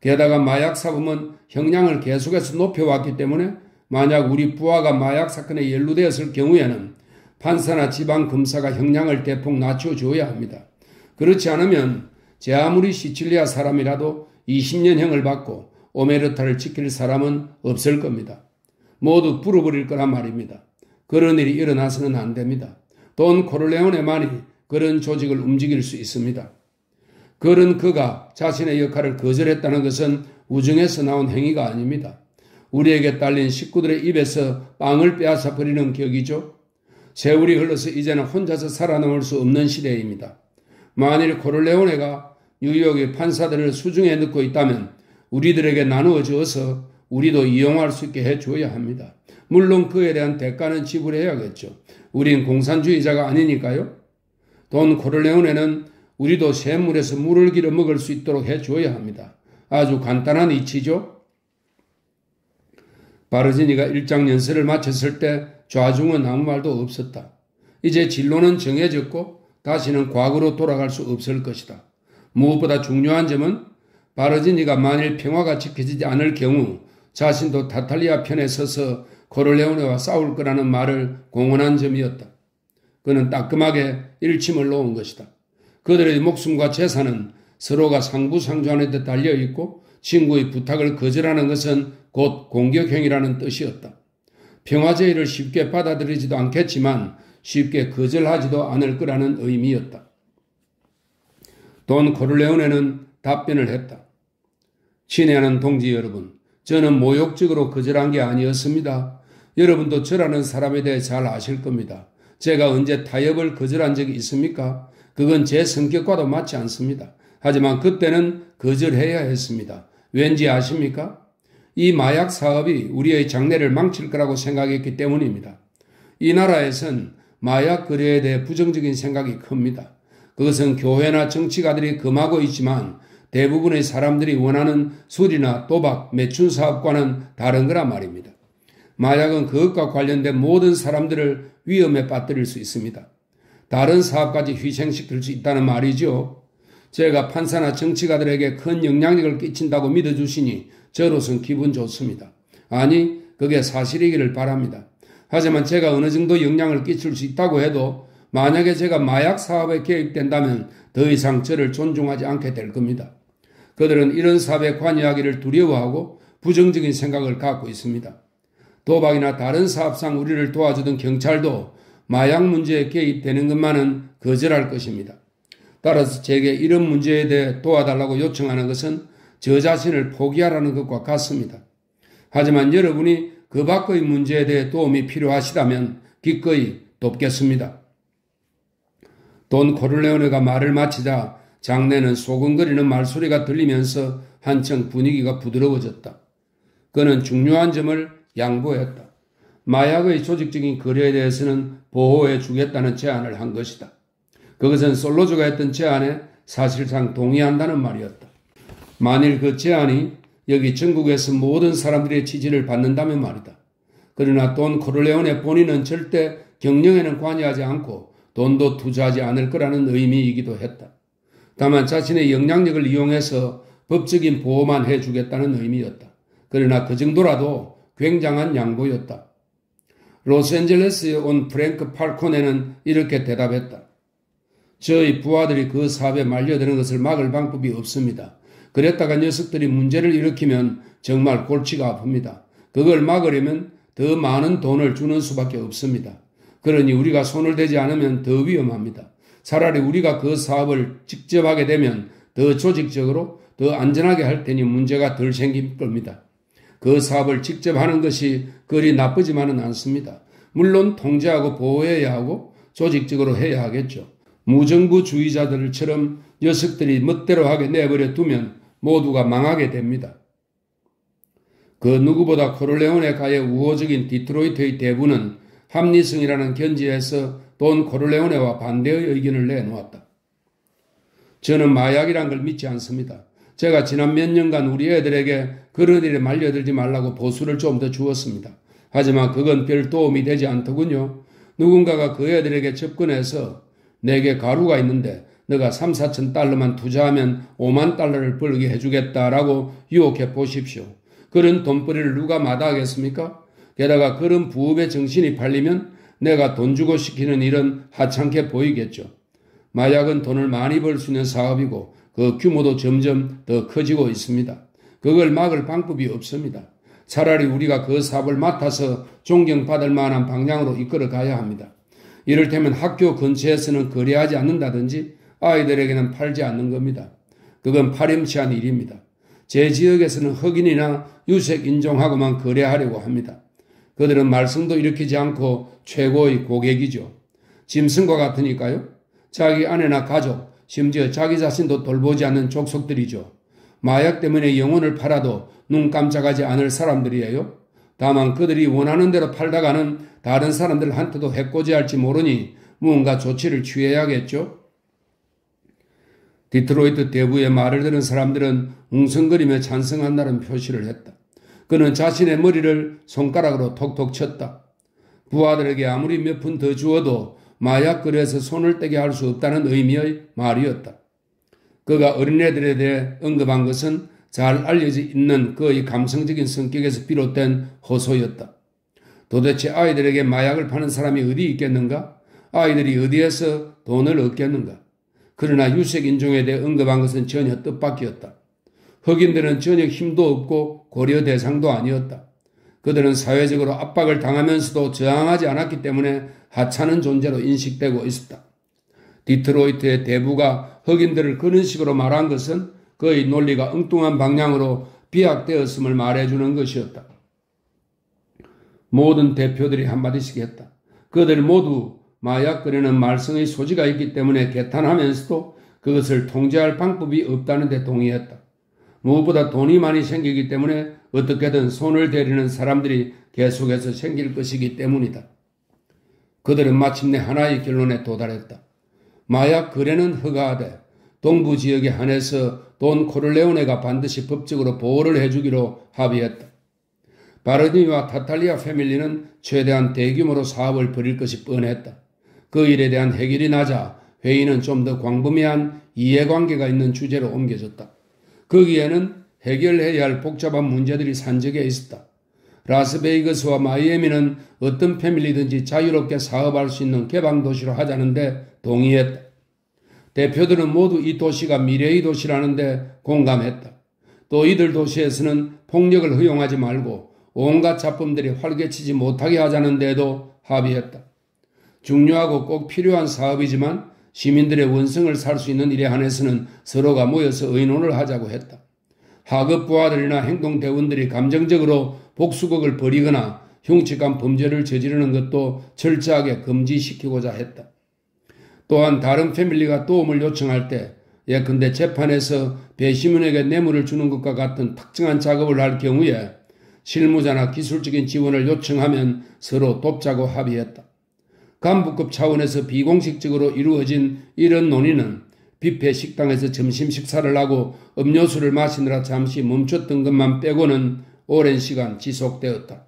게다가 마약 사범은 형량을 계속해서 높여왔기 때문에 만약 우리 부하가 마약 사건에 연루되었을 경우에는 판사나 지방검사가 형량을 대폭 낮춰줘야 합니다. 그렇지 않으면 제 아무리 시칠리아 사람이라도 20년형을 받고 오메르타를 지킬 사람은 없을 겁니다. 모두 불어버릴 거란 말입니다. 그런 일이 일어나서는 안 됩니다. 돈 코르레오네만이 그런 조직을 움직일 수 있습니다. 그런 그가 자신의 역할을 거절했다는 것은 우정에서 나온 행위가 아닙니다. 우리에게 딸린 식구들의 입에서 빵을 빼앗아 버리는 격이죠. 세월이 흘러서 이제는 혼자서 살아남을 수 없는 시대입니다. 만일 코를레오네가 뉴욕의 판사들을 수중에 넣고 있다면 우리들에게 나누어 주어서 우리도 이용할 수 있게 해줘야 합니다. 물론 그에 대한 대가는 지불해야겠죠. 우린 공산주의자가 아니니까요. 돈 코를레오네는 우리도 샘물에서 물을 길어 먹을 수 있도록 해줘야 합니다. 아주 간단한 이치죠. 바르지니가 일장 연설을 마쳤을 때 좌중은 아무 말도 없었다. 이제 진로는 정해졌고 다시는 과거로 돌아갈 수 없을 것이다. 무엇보다 중요한 점은 바르지니가 만일 평화가 지켜지지 않을 경우 자신도 타탈리아 편에 서서 코를레오네와 싸울 거라는 말을 공언한 점이었다. 그는 따끔하게 일침을 놓은 것이다. 그들의 목숨과 재산은 서로가 상부상조하는 데 달려있고 친구의 부탁을 거절하는 것은 곧 공격행위라는 뜻이었다. 평화제의를 쉽게 받아들이지도 않겠지만 쉽게 거절하지도 않을 거라는 의미였다. 돈 코를레오네는 답변을 했다. 친애하는 동지 여러분, 저는 모욕적으로 거절한 게 아니었습니다. 여러분도 저라는 사람에 대해 잘 아실 겁니다. 제가 언제 타협을 거절한 적이 있습니까? 그건 제 성격과도 맞지 않습니다. 하지만 그때는 거절해야 했습니다. 왠지 아십니까? 이 마약 사업이 우리의 장래를 망칠 거라고 생각했기 때문입니다. 이 나라에선 마약 거래에 대해 부정적인 생각이 큽니다. 그것은 교회나 정치가들이 금하고 있지만 대부분의 사람들이 원하는 술이나 도박, 매춘 사업과는 다른 거란 말입니다. 마약은 그것과 관련된 모든 사람들을 위험에 빠뜨릴 수 있습니다. 다른 사업까지 희생시킬 수 있다는 말이죠. 제가 판사나 정치가들에게 큰 영향력을 끼친다고 믿어주시니 저로서는 기분 좋습니다. 아니, 그게 사실이기를 바랍니다. 하지만 제가 어느 정도 영향을 끼칠 수 있다고 해도 만약에 제가 마약 사업에 개입된다면 더 이상 저를 존중하지 않게 될 겁니다. 그들은 이런 사업에 관여하기를 두려워하고 부정적인 생각을 갖고 있습니다. 도박이나 다른 사업상 우리를 도와주던 경찰도 마약 문제에 개입되는 것만은 거절할 것입니다. 따라서 제게 이런 문제에 대해 도와달라고 요청하는 것은 저 자신을 포기하라는 것과 같습니다. 하지만 여러분이 그 밖의 문제에 대해 도움이 필요하시다면 기꺼이 돕겠습니다. 돈 코를레오네가 말을 마치자 장내는 소근거리는 말소리가 들리면서 한층 분위기가 부드러워졌다. 그는 중요한 점을 양보했다. 마약의 조직적인 거래에 대해서는 보호해 주겠다는 제안을 한 것이다. 그것은 솔로즈가 했던 제안에 사실상 동의한다는 말이었다. 만일 그 제안이 여기 전국에서 모든 사람들의 지지를 받는다면 말이다. 그러나 돈 코를레오네 본인은 절대 경영에는 관여하지 않고 돈도 투자하지 않을 거라는 의미이기도 했다. 다만 자신의 영향력을 이용해서 법적인 보호만 해주겠다는 의미였다. 그러나 그 정도라도 굉장한 양보였다. 로스앤젤레스에 온 프랭크 팔코네는 이렇게 대답했다. 저희 부하들이 그 사업에 말려드는 것을 막을 방법이 없습니다. 그랬다가 녀석들이 문제를 일으키면 정말 골치가 아픕니다. 그걸 막으려면 더 많은 돈을 주는 수밖에 없습니다. 그러니 우리가 손을 대지 않으면 더 위험합니다. 차라리 우리가 그 사업을 직접 하게 되면 더 조직적으로 더 안전하게 할 테니 문제가 덜 생길 겁니다. 그 사업을 직접 하는 것이 그리 나쁘지만은 않습니다. 물론 통제하고 보호해야 하고 조직적으로 해야 하겠죠. 무정부주의자들처럼 녀석들이 멋대로 하게 내버려 두면 모두가 망하게 됩니다. 그 누구보다 코를레오네가의 우호적인 디트로이트의 대부는 합리성이라는 견지에서 돈 코를레오네와 반대의 의견을 내놓았다. 저는 마약이란 걸 믿지 않습니다. 제가 지난 몇 년간 우리 애들에게 그런 일에 말려들지 말라고 보수를 좀 더 주었습니다. 하지만 그건 별 도움이 되지 않더군요. 누군가가 그 애들에게 접근해서 내게 가루가 있는데 너가 3, 4천 달러만 투자하면 5만 달러를 벌게 해주겠다라고 유혹해 보십시오. 그런 돈벌이를 누가 마다하겠습니까? 게다가 그런 부업의 정신이 팔리면 내가 돈 주고 시키는 일은 하찮게 보이겠죠. 마약은 돈을 많이 벌 수 있는 사업이고 그 규모도 점점 더 커지고 있습니다. 그걸 막을 방법이 없습니다. 차라리 우리가 그 사업을 맡아서 존경받을 만한 방향으로 이끌어 가야 합니다. 이를테면 학교 근처에서는 거래하지 않는다든지 아이들에게는 팔지 않는 겁니다. 그건 파렴치한 일입니다. 제 지역에서는 흑인이나 유색 인종하고만 거래하려고 합니다. 그들은 말썽도 일으키지 않고 최고의 고객이죠. 짐승과 같으니까요. 자기 아내나 가족, 심지어 자기 자신도 돌보지 않는 족속들이죠. 마약 때문에 영혼을 팔아도 눈 깜짝하지 않을 사람들이에요. 다만 그들이 원하는 대로 팔다가는 다른 사람들한테도 해코지할지 모르니 무언가 조치를 취해야겠죠. 디트로이트 대부의 말을 들은 사람들은 웅성거리며 찬성한다는 표시를 했다. 그는 자신의 머리를 손가락으로 톡톡 쳤다. 부하들에게 아무리 몇 푼 더 주어도 마약 거래에서 손을 떼게 할 수 없다는 의미의 말이었다. 그가 어린애들에 대해 언급한 것은 잘 알려져 있는 그의 감성적인 성격에서 비롯된 호소였다. 도대체 아이들에게 마약을 파는 사람이 어디 있겠는가? 아이들이 어디에서 돈을 얻겠는가? 그러나 유색 인종에 대해 언급한 것은 전혀 뜻밖이었다. 흑인들은 전혀 힘도 없고 고려 대상도 아니었다. 그들은 사회적으로 압박을 당하면서도 저항하지 않았기 때문에 하찮은 존재로 인식되고 있었다. 디트로이트의 대부가 흑인들을 그런 식으로 말한 것은 그의 논리가 엉뚱한 방향으로 비약되었음을 말해주는 것이었다. 모든 대표들이 한마디씩 했다. 그들 모두 마약 거래는 말썽의 소지가 있기 때문에 개탄하면서도 그것을 통제할 방법이 없다는 데 동의했다. 무엇보다 돈이 많이 생기기 때문에 어떻게든 손을 대리는 사람들이 계속해서 생길 것이기 때문이다. 그들은 마침내 하나의 결론에 도달했다. 마약 거래는 허가하되 동부 지역에 한해서 돈 코를레오네가 반드시 법적으로 보호를 해주기로 합의했다. 바르니와 타탈리아 패밀리는 최대한 대규모로 사업을 벌일 것이 뻔했다. 그 일에 대한 해결이 나자 회의는 좀 더 광범위한 이해관계가 있는 주제로 옮겨졌다. 거기에는 해결해야 할 복잡한 문제들이 산적해 있었다. 라스베이거스와 마이애미는 어떤 패밀리든지 자유롭게 사업할 수 있는 개방도시로 하자는데 동의했다. 대표들은 모두 이 도시가 미래의 도시라는데 공감했다. 또 이들 도시에서는 폭력을 허용하지 말고 온갖 잡범들이 활개치지 못하게 하자는 데도 합의했다. 중요하고 꼭 필요한 사업이지만 시민들의 원성을 살 수 있는 일에 한해서는 서로가 모여서 의논을 하자고 했다. 하급 부하들이나 행동대원들이 감정적으로 복수극을 벌이거나 흉측한 범죄를 저지르는 것도 철저하게 금지시키고자 했다. 또한 다른 패밀리가 도움을 요청할 때 예컨대 재판에서 배심원에게 뇌물을 주는 것과 같은 특정한 작업을 할 경우에 실무자나 기술적인 지원을 요청하면 서로 돕자고 합의했다. 간부급 차원에서 비공식적으로 이루어진 이런 논의는 뷔페 식당에서 점심 식사를 하고 음료수를 마시느라 잠시 멈췄던 것만 빼고는 오랜 시간 지속되었다.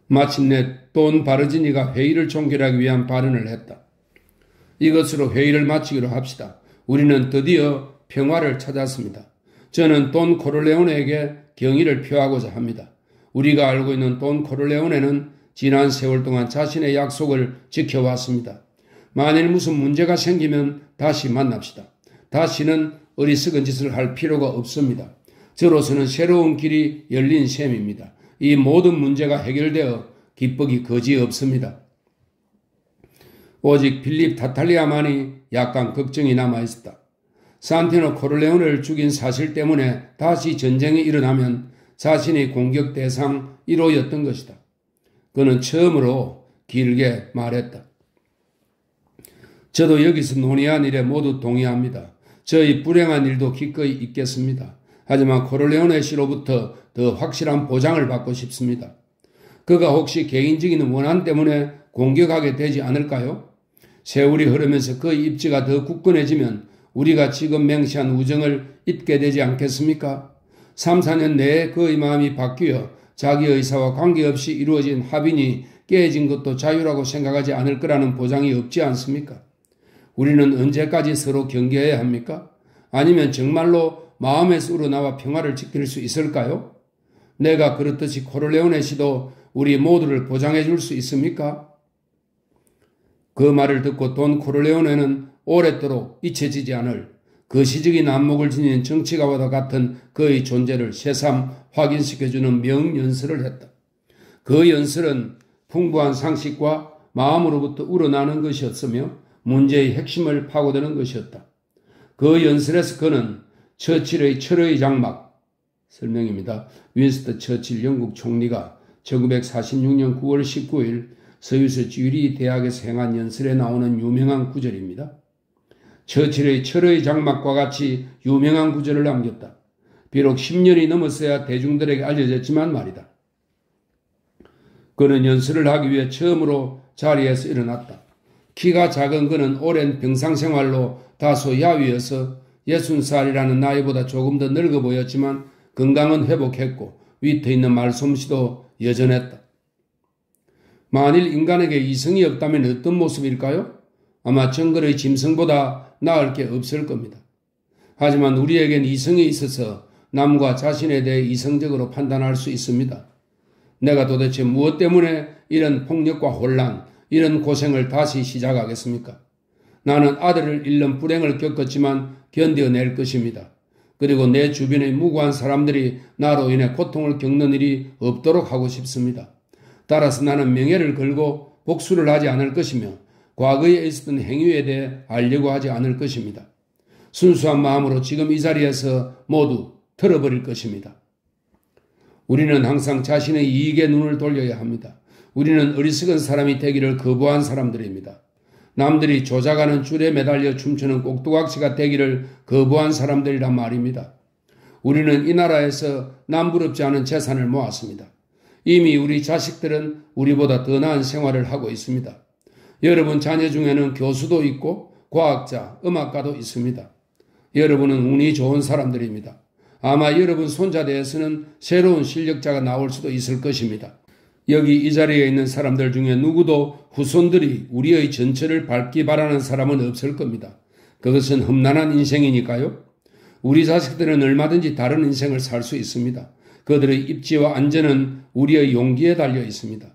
마침내 돈 바르지니가 회의를 종결하기 위한 발언을 했다. 이것으로 회의를 마치기로 합시다. 우리는 드디어 평화를 찾았습니다. 저는 돈 코를레오네에게 경의를 표하고자 합니다. 우리가 알고 있는 돈 코를레오네는 지난 세월 동안 자신의 약속을 지켜왔습니다. 만일 무슨 문제가 생기면 다시 만납시다. 다시는 어리석은 짓을 할 필요가 없습니다. 저로서는 새로운 길이 열린 셈입니다. 이 모든 문제가 해결되어 기쁘기 거지없습니다. 오직 필립 타탈리아만이 약간 걱정이 남아있었다. 산티노 코를레오네를 죽인 사실 때문에 다시 전쟁이 일어나면 자신이 공격 대상 1호였던 것이다. 그는 처음으로 길게 말했다. 저도 여기서 논의한 일에 모두 동의합니다. 저희 불행한 일도 기꺼이 있겠습니다. 하지만 코를레오네 씨로부터 더 확실한 보장을 받고 싶습니다. 그가 혹시 개인적인 원한 때문에 공격하게 되지 않을까요? 세월이 흐르면서 그의 입지가 더 굳건해지면 우리가 지금 맹세한 우정을 잊게 되지 않겠습니까? 3, 4년 내에 그의 마음이 바뀌어 자기 의사와 관계없이 이루어진 합의니 깨진 것도 자유라고 생각하지 않을 거라는 보장이 없지 않습니까? 우리는 언제까지 서로 경계해야 합니까? 아니면 정말로 마음에서 우러나와 평화를 지킬 수 있을까요? 내가 그렇듯이 코를레오네 씨도 우리 모두를 보장해 줄 수 있습니까? 그 말을 듣고 돈 코를레오네는 오랫도록 잊혀지지 않을 거시적인 안목을 지닌 정치가와 같은 그의 존재를 새삼 확인시켜주는 명연설을 했다. 그 연설은 풍부한 상식과 마음으로부터 우러나는 것이었으며 문제의 핵심을 파고드는 것이었다. 그 연설에서 그는 처칠의 철의 장막, 설명입니다. 윈스턴 처칠 영국 총리가 1946년 9월 19일 서유서 쥐리 대학에서 행한 연설에 나오는 유명한 구절입니다. 처칠의 철의 장막과 같이 유명한 구절을 남겼다. 비록 10년이 넘었어야 대중들에게 알려졌지만 말이다. 그는 연설을 하기 위해 처음으로 자리에서 일어났다. 키가 작은 그는 오랜 병상생활로 다소 야위어서 60살이라는 나이보다 조금 더 늙어 보였지만 건강은 회복했고 위트 있는 말솜씨도 여전했다. 만일 인간에게 이성이 없다면 어떤 모습일까요? 아마 정글의 짐승보다 나을 게 없을 겁니다. 하지만 우리에겐 이성이 있어서 남과 자신에 대해 이성적으로 판단할 수 있습니다. 내가 도대체 무엇 때문에 이런 폭력과 혼란, 이런 고생을 다시 시작하겠습니까? 나는 아들을 잃는 불행을 겪었지만 견뎌낼 것입니다. 그리고 내 주변의 무고한 사람들이 나로 인해 고통을 겪는 일이 없도록 하고 싶습니다. 따라서 나는 명예를 걸고 복수를 하지 않을 것이며 과거에 있었던 행위에 대해 알려고 하지 않을 것입니다. 순수한 마음으로 지금 이 자리에서 모두 털어버릴 것입니다. 우리는 항상 자신의 이익에 눈을 돌려야 합니다. 우리는 어리석은 사람이 되기를 거부한 사람들입니다. 남들이 조작하는 줄에 매달려 춤추는 꼭두각시가 되기를 거부한 사람들이란 말입니다. 우리는 이 나라에서 남부럽지 않은 재산을 모았습니다. 이미 우리 자식들은 우리보다 더 나은 생활을 하고 있습니다. 여러분 자녀 중에는 교수도 있고 과학자, 음악가도 있습니다. 여러분은 운이 좋은 사람들입니다. 아마 여러분 손자대에서는 새로운 실력자가 나올 수도 있을 것입니다. 여기 이 자리에 있는 사람들 중에 누구도 후손들이 우리의 전철을 밟기 바라는 사람은 없을 겁니다. 그것은 험난한 인생이니까요. 우리 자식들은 얼마든지 다른 인생을 살 수 있습니다. 그들의 입지와 안전은 우리의 용기에 달려 있습니다.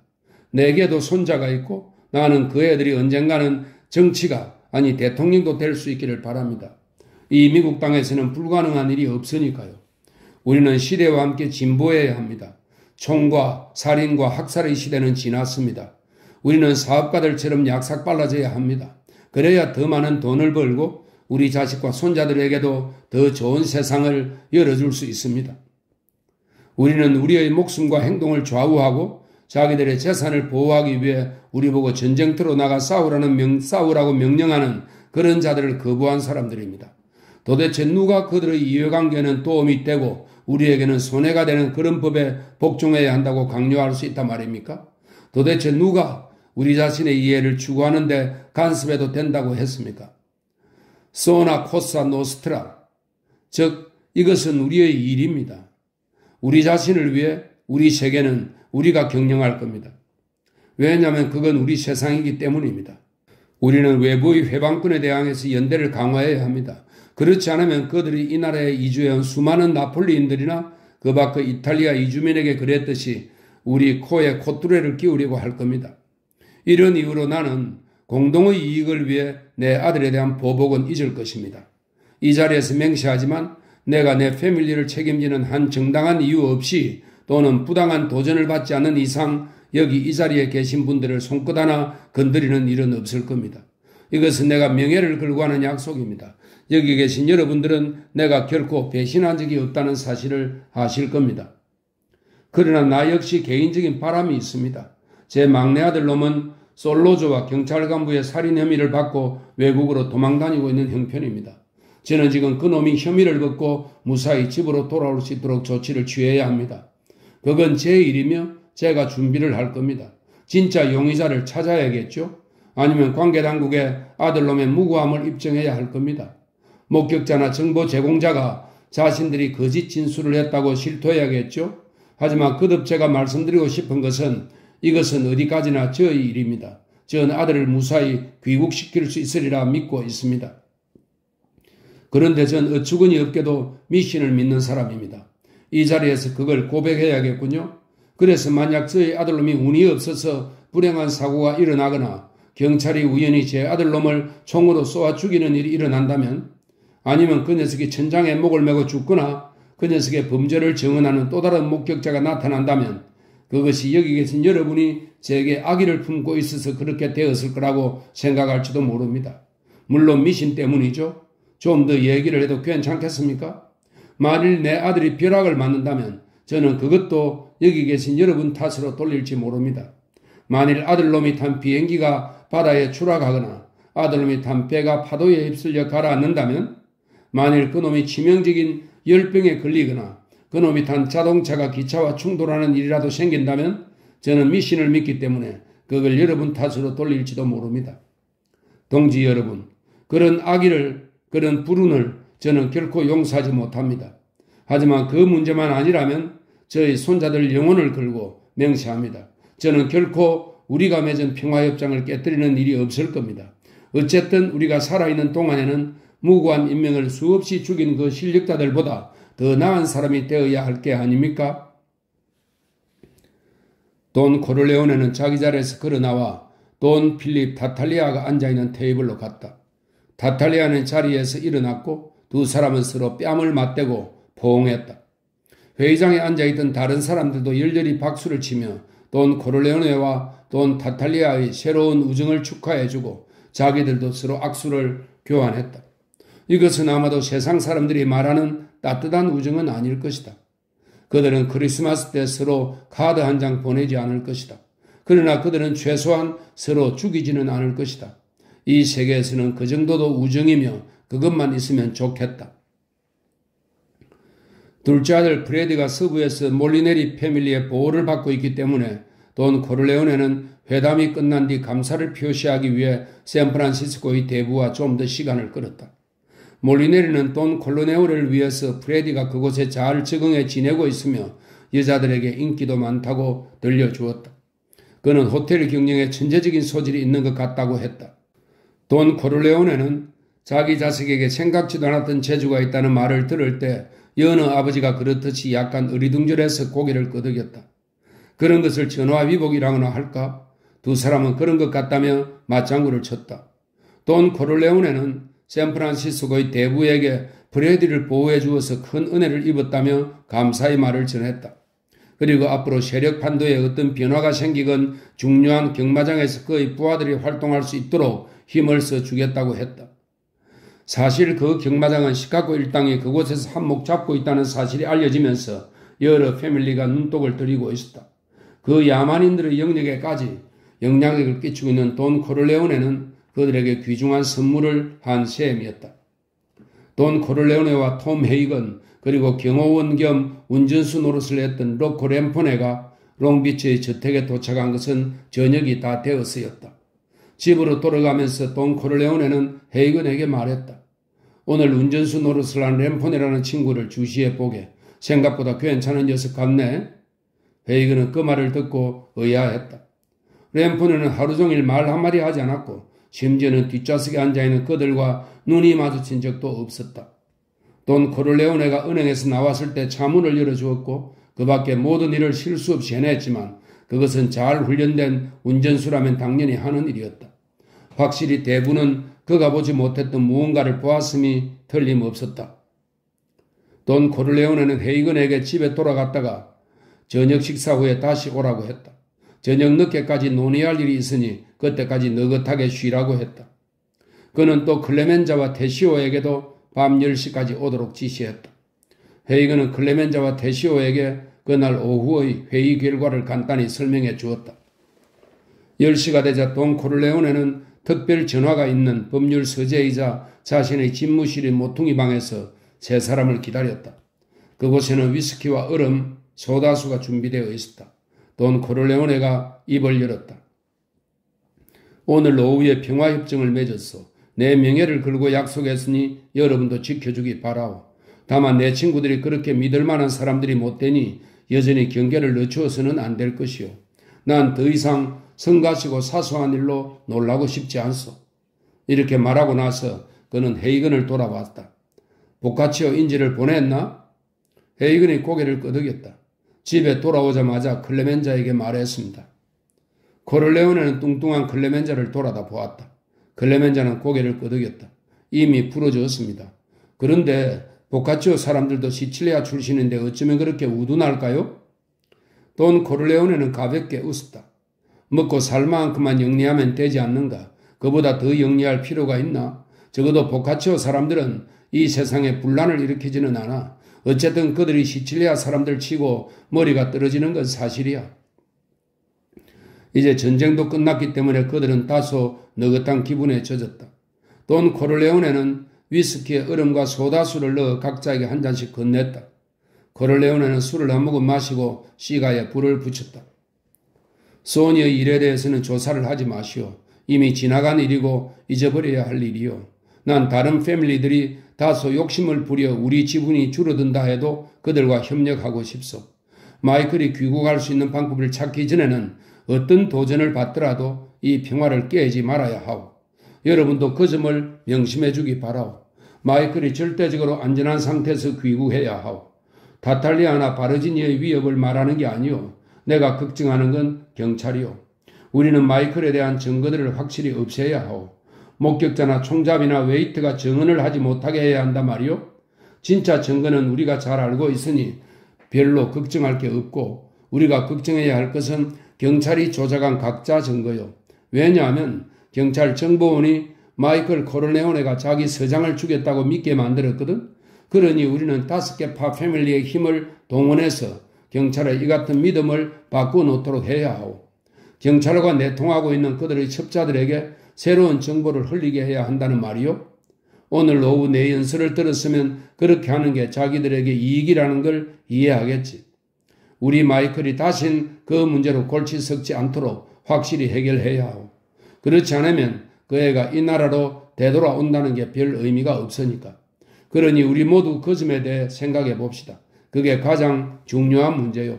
내게도 손자가 있고 나는 그 애들이 언젠가는 정치가 아니 대통령도 될 수 있기를 바랍니다. 이 미국 땅에서는 불가능한 일이 없으니까요. 우리는 시대와 함께 진보해야 합니다. 총과 살인과 학살의 시대는 지났습니다. 우리는 사업가들처럼 약삭빨라져야 합니다. 그래야 더 많은 돈을 벌고 우리 자식과 손자들에게도 더 좋은 세상을 열어줄 수 있습니다. 우리는 우리의 목숨과 행동을 좌우하고 자기들의 재산을 보호하기 위해 우리 보고 전쟁터로 나가 싸우라고 명령하는 그런 자들을 거부한 사람들입니다. 도대체 누가 그들의 이해관계는 도움이 되고 우리에게는 손해가 되는 그런 법에 복종해야 한다고 강요할 수 있단 말입니까? 도대체 누가 우리 자신의 이해를 추구하는데 간섭해도 된다고 했습니까? 소나 코사 노스트라, 즉 이것은 우리의 일입니다. 우리 자신을 위해 우리 세계는 우리가 경영할 겁니다. 왜냐하면 그건 우리 세상이기 때문입니다. 우리는 외부의 회방꾼에 대항해서 연대를 강화해야 합니다. 그렇지 않으면 그들이 이 나라에 이주해온 수많은 나폴리인들이나 그 밖의 이탈리아 이주민에게 그랬듯이 우리 코에 콧두레를 끼우려고 할 겁니다. 이런 이유로 나는 공동의 이익을 위해 내 아들에 대한 보복은 잊을 것입니다. 이 자리에서 맹세하지만 내가 내 패밀리를 책임지는 한 정당한 이유 없이 또는 부당한 도전을 받지 않는 이상 여기 이 자리에 계신 분들을 손끝 하나 건드리는 일은 없을 겁니다. 이것은 내가 명예를 걸고 하는 약속입니다. 여기 계신 여러분들은 내가 결코 배신한 적이 없다는 사실을 아실 겁니다. 그러나 나 역시 개인적인 바람이 있습니다. 제 막내 아들 놈은 솔로조와 경찰 간부의 살인 혐의를 받고 외국으로 도망다니고 있는 형편입니다. 저는 지금 그 놈이 혐의를 벗고 무사히 집으로 돌아올 수 있도록 조치를 취해야 합니다. 그건 제 일이며 제가 준비를 할 겁니다. 진짜 용의자를 찾아야겠죠? 아니면 관계당국에 아들놈의 무고함을 입증해야 할 겁니다. 목격자나 정보 제공자가 자신들이 거짓 진술을 했다고 실토해야겠죠? 하지만 거듭 제가 말씀드리고 싶은 것은 이것은 어디까지나 저의 일입니다. 전 아들을 무사히 귀국시킬 수 있으리라 믿고 있습니다. 그런데 전 어처구니 없게도 미신을 믿는 사람입니다. 이 자리에서 그걸 고백해야겠군요. 그래서 만약 저희 아들놈이 운이 없어서 불행한 사고가 일어나거나 경찰이 우연히 제 아들놈을 총으로 쏘아 죽이는 일이 일어난다면 아니면 그 녀석이 천장에 목을 메고 죽거나 그 녀석의 범죄를 증언하는 또 다른 목격자가 나타난다면 그것이 여기 계신 여러분이 제게 아기를 품고 있어서 그렇게 되었을 거라고 생각할지도 모릅니다. 물론 미신 때문이죠. 좀 더 얘기를 해도 괜찮겠습니까? 만일 내 아들이 벼락을 맞는다면 저는 그것도 여기 계신 여러분 탓으로 돌릴지 모릅니다. 만일 아들놈이 탄 비행기가 바다에 추락하거나 아들놈이 탄 배가 파도에 휩쓸려 가라앉는다면, 만일 그놈이 치명적인 열병에 걸리거나 그놈이 탄 자동차가 기차와 충돌하는 일이라도 생긴다면 저는 미신을 믿기 때문에 그걸 여러분 탓으로 돌릴지도 모릅니다. 동지 여러분, 그런 악의를, 그런 불운을 저는 결코 용서하지 못합니다. 하지만 그 문제만 아니라면 저희 손자들 영혼을 걸고 맹세합니다. 저는 결코 우리가 맺은 평화협정을 깨뜨리는 일이 없을 겁니다. 어쨌든 우리가 살아있는 동안에는 무고한 인명을 수없이 죽인 그 실력자들보다 더 나은 사람이 되어야 할 게 아닙니까? 돈 코르레오네는 자기 자리에서 걸어나와 돈 필립 타탈리아가 앉아있는 테이블로 갔다. 타탈리아는 자리에서 일어났고 두 사람은 서로 뺨을 맞대고 포옹했다. 회의장에 앉아있던 다른 사람들도 열렬히 박수를 치며 돈 코르레오네와 돈 타탈리아의 새로운 우정을 축하해주고 자기들도 서로 악수를 교환했다. 이것은 아마도 세상 사람들이 말하는 따뜻한 우정은 아닐 것이다. 그들은 크리스마스 때 서로 카드 한 장 보내지 않을 것이다. 그러나 그들은 최소한 서로 죽이지는 않을 것이다. 이 세계에서는 그 정도도 우정이며 그것만 있으면 좋겠다. 둘째 아들 프레디가 서부에서 몰리네리 패밀리의 보호를 받고 있기 때문에 돈 코르레오네는 회담이 끝난 뒤 감사를 표시하기 위해 샌프란시스코의 대부와 좀 더 시간을 끌었다. 몰리네리는 돈 콜로네오를 위해서 프레디가 그곳에 잘 적응해 지내고 있으며 여자들에게 인기도 많다고 들려주었다. 그는 호텔 경영에 천재적인 소질이 있는 것 같다고 했다. 돈 코르레오네는 자기 자식에게 생각지도 않았던 재주가 있다는 말을 들을 때 여느 아버지가 그렇듯이 약간 어리둥절해서 고개를 끄덕였다. 그런 것을 전화위복이라고나 할까? 두 사람은 그런 것 같다며 맞장구를 쳤다. 돈 코르레오네는 샌프란시스코의 대부에게 프레디를 보호해 주어서 큰 은혜를 입었다며 감사의 말을 전했다. 그리고 앞으로 세력 판도에 어떤 변화가 생기건 중요한 경마장에서 그의 부하들이 활동할 수 있도록 힘을 써 주겠다고 했다. 사실 그 경마장은 시카고 일당이 그곳에서 한몫 잡고 있다는 사실이 알려지면서 여러 패밀리가 눈독을 들이고 있었다. 그 야만인들의 영역에까지 영향력을 끼치고 있는 돈 코르레오네는 그들에게 귀중한 선물을 한 셈이었다. 돈 코르레오네와 톰 헤이건 그리고 경호원 겸 운전수 노릇을 했던 로코 램포네가 롱비치의 저택에 도착한 것은 저녁이 다 되었어였다. 집으로 돌아가면서 돈 코르레오네는 헤이건에게 말했다. 오늘 운전수 노릇을 한 램포네라는 친구를 주시해 보게. 생각보다 괜찮은 녀석 같네. 헤이건은 그 말을 듣고 의아했다. 램포네는 하루 종일 말 한마디 하지 않았고 심지어는 뒷좌석에 앉아있는 그들과 눈이 마주친 적도 없었다. 돈 코르레오네가 은행에서 나왔을 때 차문을 열어주었고 그 밖에 모든 일을 실수 없이 해냈지만 그것은 잘 훈련된 운전수라면 당연히 하는 일이었다. 확실히 대부는 그가 보지 못했던 무언가를 보았음이 틀림없었다. 돈 코르레오네는 헤이건에게 집에 돌아갔다가 저녁 식사 후에 다시 오라고 했다. 저녁 늦게까지 논의할 일이 있으니 그때까지 느긋하게 쉬라고 했다. 그는 또 클레멘자와 테시오에게도 밤 10시까지 오도록 지시했다. 헤이건은 클레멘자와 테시오에게 그날 오후의 회의 결과를 간단히 설명해 주었다. 10시가 되자 돈 코르레오네는 특별 전화가 있는 법률 서재이자 자신의 집무실인 모퉁이 방에서 세 사람을 기다렸다. 그곳에는 위스키와 얼음, 소다수가 준비되어 있었다. 돈 코르레오네가 입을 열었다. 오늘 오후에 평화협정을 맺었소. 내 명예를 걸고 약속했으니 여러분도 지켜주기 바라오. 다만 내 친구들이 그렇게 믿을 만한 사람들이 못 되니 여전히 경계를 늦추어서는 안 될 것이오. 난 더 이상 성가시고 사소한 일로 놀라고 싶지 않소. 이렇게 말하고 나서 그는 헤이건을 돌아봤다. 보카치오 인지를 보냈나? 헤이건이 고개를 끄덕였다. 집에 돌아오자마자 클레멘자에게 말했습니다. 코르레오네는 뚱뚱한 클레멘자를 돌아다 보았다. 클레멘자는 고개를 끄덕였다. 이미 부러졌습니다. 그런데 보카치오 사람들도 시칠리아 출신인데 어쩌면 그렇게 우둔할까요? 돈 코르레오네는 가볍게 웃었다. 먹고 살 만큼만 영리하면 되지 않는가? 그보다 더 영리할 필요가 있나? 적어도 보카치오 사람들은 이 세상에 분란을 일으키지는 않아. 어쨌든 그들이 시칠리아 사람들 치고 머리가 떨어지는 건 사실이야. 이제 전쟁도 끝났기 때문에 그들은 다소 느긋한 기분에 젖었다. 돈 코르레오네는 위스키에 얼음과 소다수를 넣어 각자에게 한 잔씩 건넸다. 코르레오네는 술을 한 모금 마시고 시가에 불을 붙였다. 소니의 일에 대해서는 조사를 하지 마시오. 이미 지나간 일이고 잊어버려야 할 일이요. 난 다른 패밀리들이 다소 욕심을 부려 우리 지분이 줄어든다 해도 그들과 협력하고 싶소. 마이클이 귀국할 수 있는 방법을 찾기 전에는 어떤 도전을 받더라도 이 평화를 깨지 말아야 하오. 여러분도 그 점을 명심해 주기 바라오. 마이클이 절대적으로 안전한 상태에서 귀국해야 하오. 다탈리아나 바르지니의 위협을 말하는 게 아니오. 내가 걱정하는 건 경찰이오. 우리는 마이클에 대한 증거들을 확실히 없애야 하오. 목격자나 총잡이나 웨이트가 증언을 하지 못하게 해야 한단 말이오. 진짜 증거는 우리가 잘 알고 있으니 별로 걱정할 게 없고 우리가 걱정해야 할 것은 경찰이 조작한 가짜 증거요. 왜냐하면 경찰 정보원이 마이클 코르레오네가 자기 서장을 죽였다고 믿게 만들었거든. 그러니 우리는 5개 파 패밀리의 힘을 동원해서 경찰의 이 같은 믿음을 바꿔놓도록 해야 하오. 경찰과 내통하고 있는 그들의 첩자들에게 새로운 정보를 흘리게 해야 한다는 말이요. 오늘 오후 내 연설을 들었으면 그렇게 하는 게 자기들에게 이익이라는 걸 이해하겠지. 우리 마이클이 다신 그 문제로 골치 썩지 않도록 확실히 해결해야 하오. 그렇지 않으면 그 애가 이 나라로 되돌아온다는 게 별 의미가 없으니까. 그러니 우리 모두 그 점에 대해 생각해 봅시다. 그게 가장 중요한 문제요.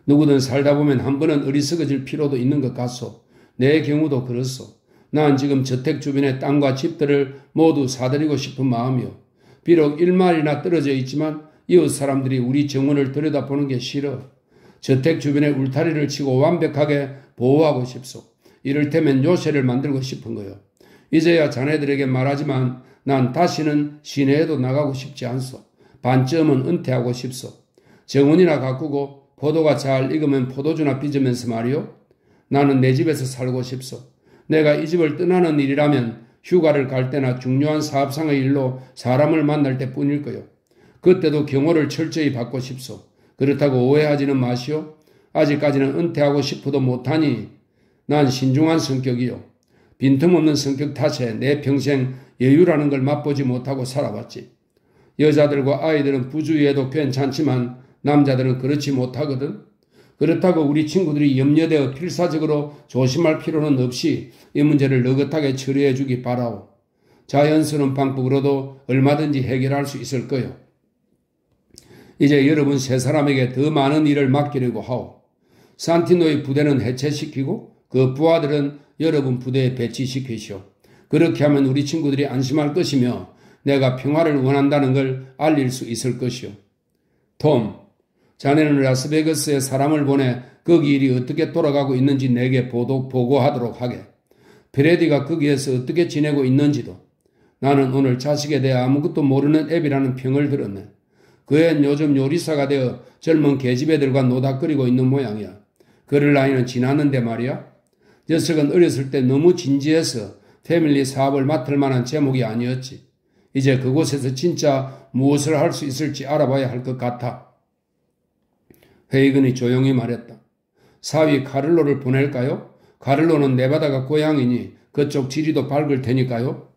누구든 살다 보면 한 번은 어리석어질 필요도 있는 것 같소. 내 경우도 그렇소. 난 지금 저택 주변의 땅과 집들을 모두 사들이고 싶은 마음이요. 비록 1마일이나 떨어져 있지만 이웃 사람들이 우리 정원을 들여다보는 게 싫어. 저택 주변에 울타리를 치고 완벽하게 보호하고 싶소. 이를테면 요새를 만들고 싶은 거요. 이제야 자네들에게 말하지만 난 다시는 시내에도 나가고 싶지 않소. 반쯤은 은퇴하고 싶소. 정원이나 가꾸고 포도가 잘 익으면 포도주나 빚으면서 말이요. 나는 내 집에서 살고 싶소. 내가 이 집을 떠나는 일이라면 휴가를 갈 때나 중요한 사업상의 일로 사람을 만날 때뿐일 거요. 그때도 경호를 철저히 받고 싶소. 그렇다고 오해하지는 마시오. 아직까지는 은퇴하고 싶어도 못하니 난 신중한 성격이요. 빈틈없는 성격 탓에 내 평생 여유라는 걸 맛보지 못하고 살아왔지. 여자들과 아이들은 부주의해도 괜찮지만 남자들은 그렇지 못하거든. 그렇다고 우리 친구들이 염려되어 필사적으로 조심할 필요는 없이 이 문제를 느긋하게 처리해 주기 바라오. 자연스러운 방법으로도 얼마든지 해결할 수 있을 거요. 이제 여러분 세 사람에게 더 많은 일을 맡기려고 하오. 산티노의 부대는 해체시키고 그 부하들은 여러분 부대에 배치시키시오. 그렇게 하면 우리 친구들이 안심할 것이며 내가 평화를 원한다는 걸 알릴 수 있을 것이오. 톰, 자네는 라스베가스에 사람을 보내 거기 일이 어떻게 돌아가고 있는지 내게 보고하도록 하게. 프레디가 거기에서 어떻게 지내고 있는지도. 나는 오늘 자식에 대해 아무것도 모르는 애비라는 평을 들었네. 그 애는 요즘 요리사가 되어 젊은 계집애들과 노닥거리고 있는 모양이야. 그럴 나이는 지났는데 말이야. 녀석은 어렸을 때 너무 진지해서 패밀리 사업을 맡을 만한 제목이 아니었지. 이제 그곳에서 진짜 무엇을 할 수 있을지 알아봐야 할 것 같아. 헤이건이 조용히 말했다. 사위 카를로를 보낼까요? 카를로는 네바다가 고향이니 그쪽 지리도 밝을 테니까요.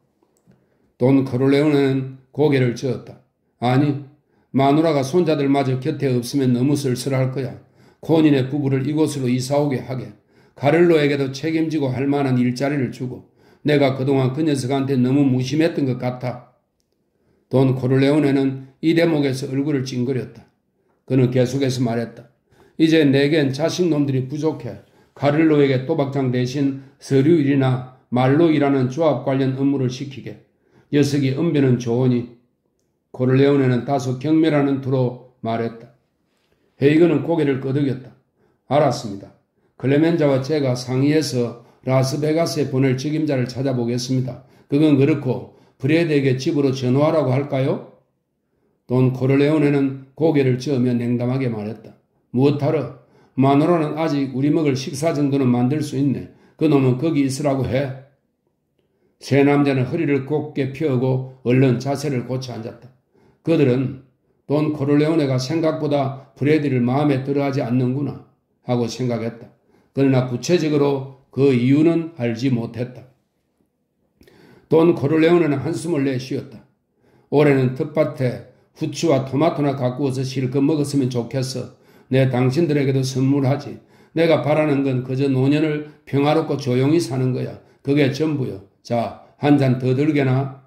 돈 코르레오네는 고개를 저었다. 아니, 마누라가 손자들마저 곁에 없으면 너무 쓸쓸할 거야. 코니네 부부를 이곳으로 이사오게 하게. 카를로에게도 책임지고 할 만한 일자리를 주고. 내가 그동안 그 녀석한테 너무 무심했던 것 같아. 돈 코르레오네는 이 대목에서 얼굴을 찡그렸다. 그는 계속해서 말했다. 이제 내겐 자식놈들이 부족해. 카를로에게 또박장 대신 서류 일이나 말로 일하는 조합 관련 업무를 시키게. 녀석이 언변은 좋으니. 코르레오네는 다소 경멸하는 투로 말했다. 헤이건은 고개를 끄덕였다. 알았습니다. 클레멘자와 제가 상의해서 라스베가스에 보낼 책임자를 찾아보겠습니다. 그건 그렇고 브레드에게 집으로 전화하라고 할까요? 돈 코르레오네는 고개를 저으며 냉담하게 말했다. 무엇하러? 마누라는 아직 우리 먹을 식사 정도는 만들 수 있네. 그 놈은 거기 있으라고 해. 세 남자는 허리를 곧게 펴고 얼른 자세를 고쳐 앉았다. 그들은 돈 코르레오네가 생각보다 프레디를 마음에 들어하지 않는구나 하고 생각했다. 그러나 구체적으로 그 이유는 알지 못했다. 돈 코르레오네는 한숨을 내 쉬었다. 올해는 텃밭에 후추와 토마토나 가꾸어서 실컷 먹었으면 좋겠어. 내 당신들에게도 선물하지. 내가 바라는 건 그저 노년을 평화롭고 조용히 사는 거야. 그게 전부요. 자, 한 잔 더 들게나.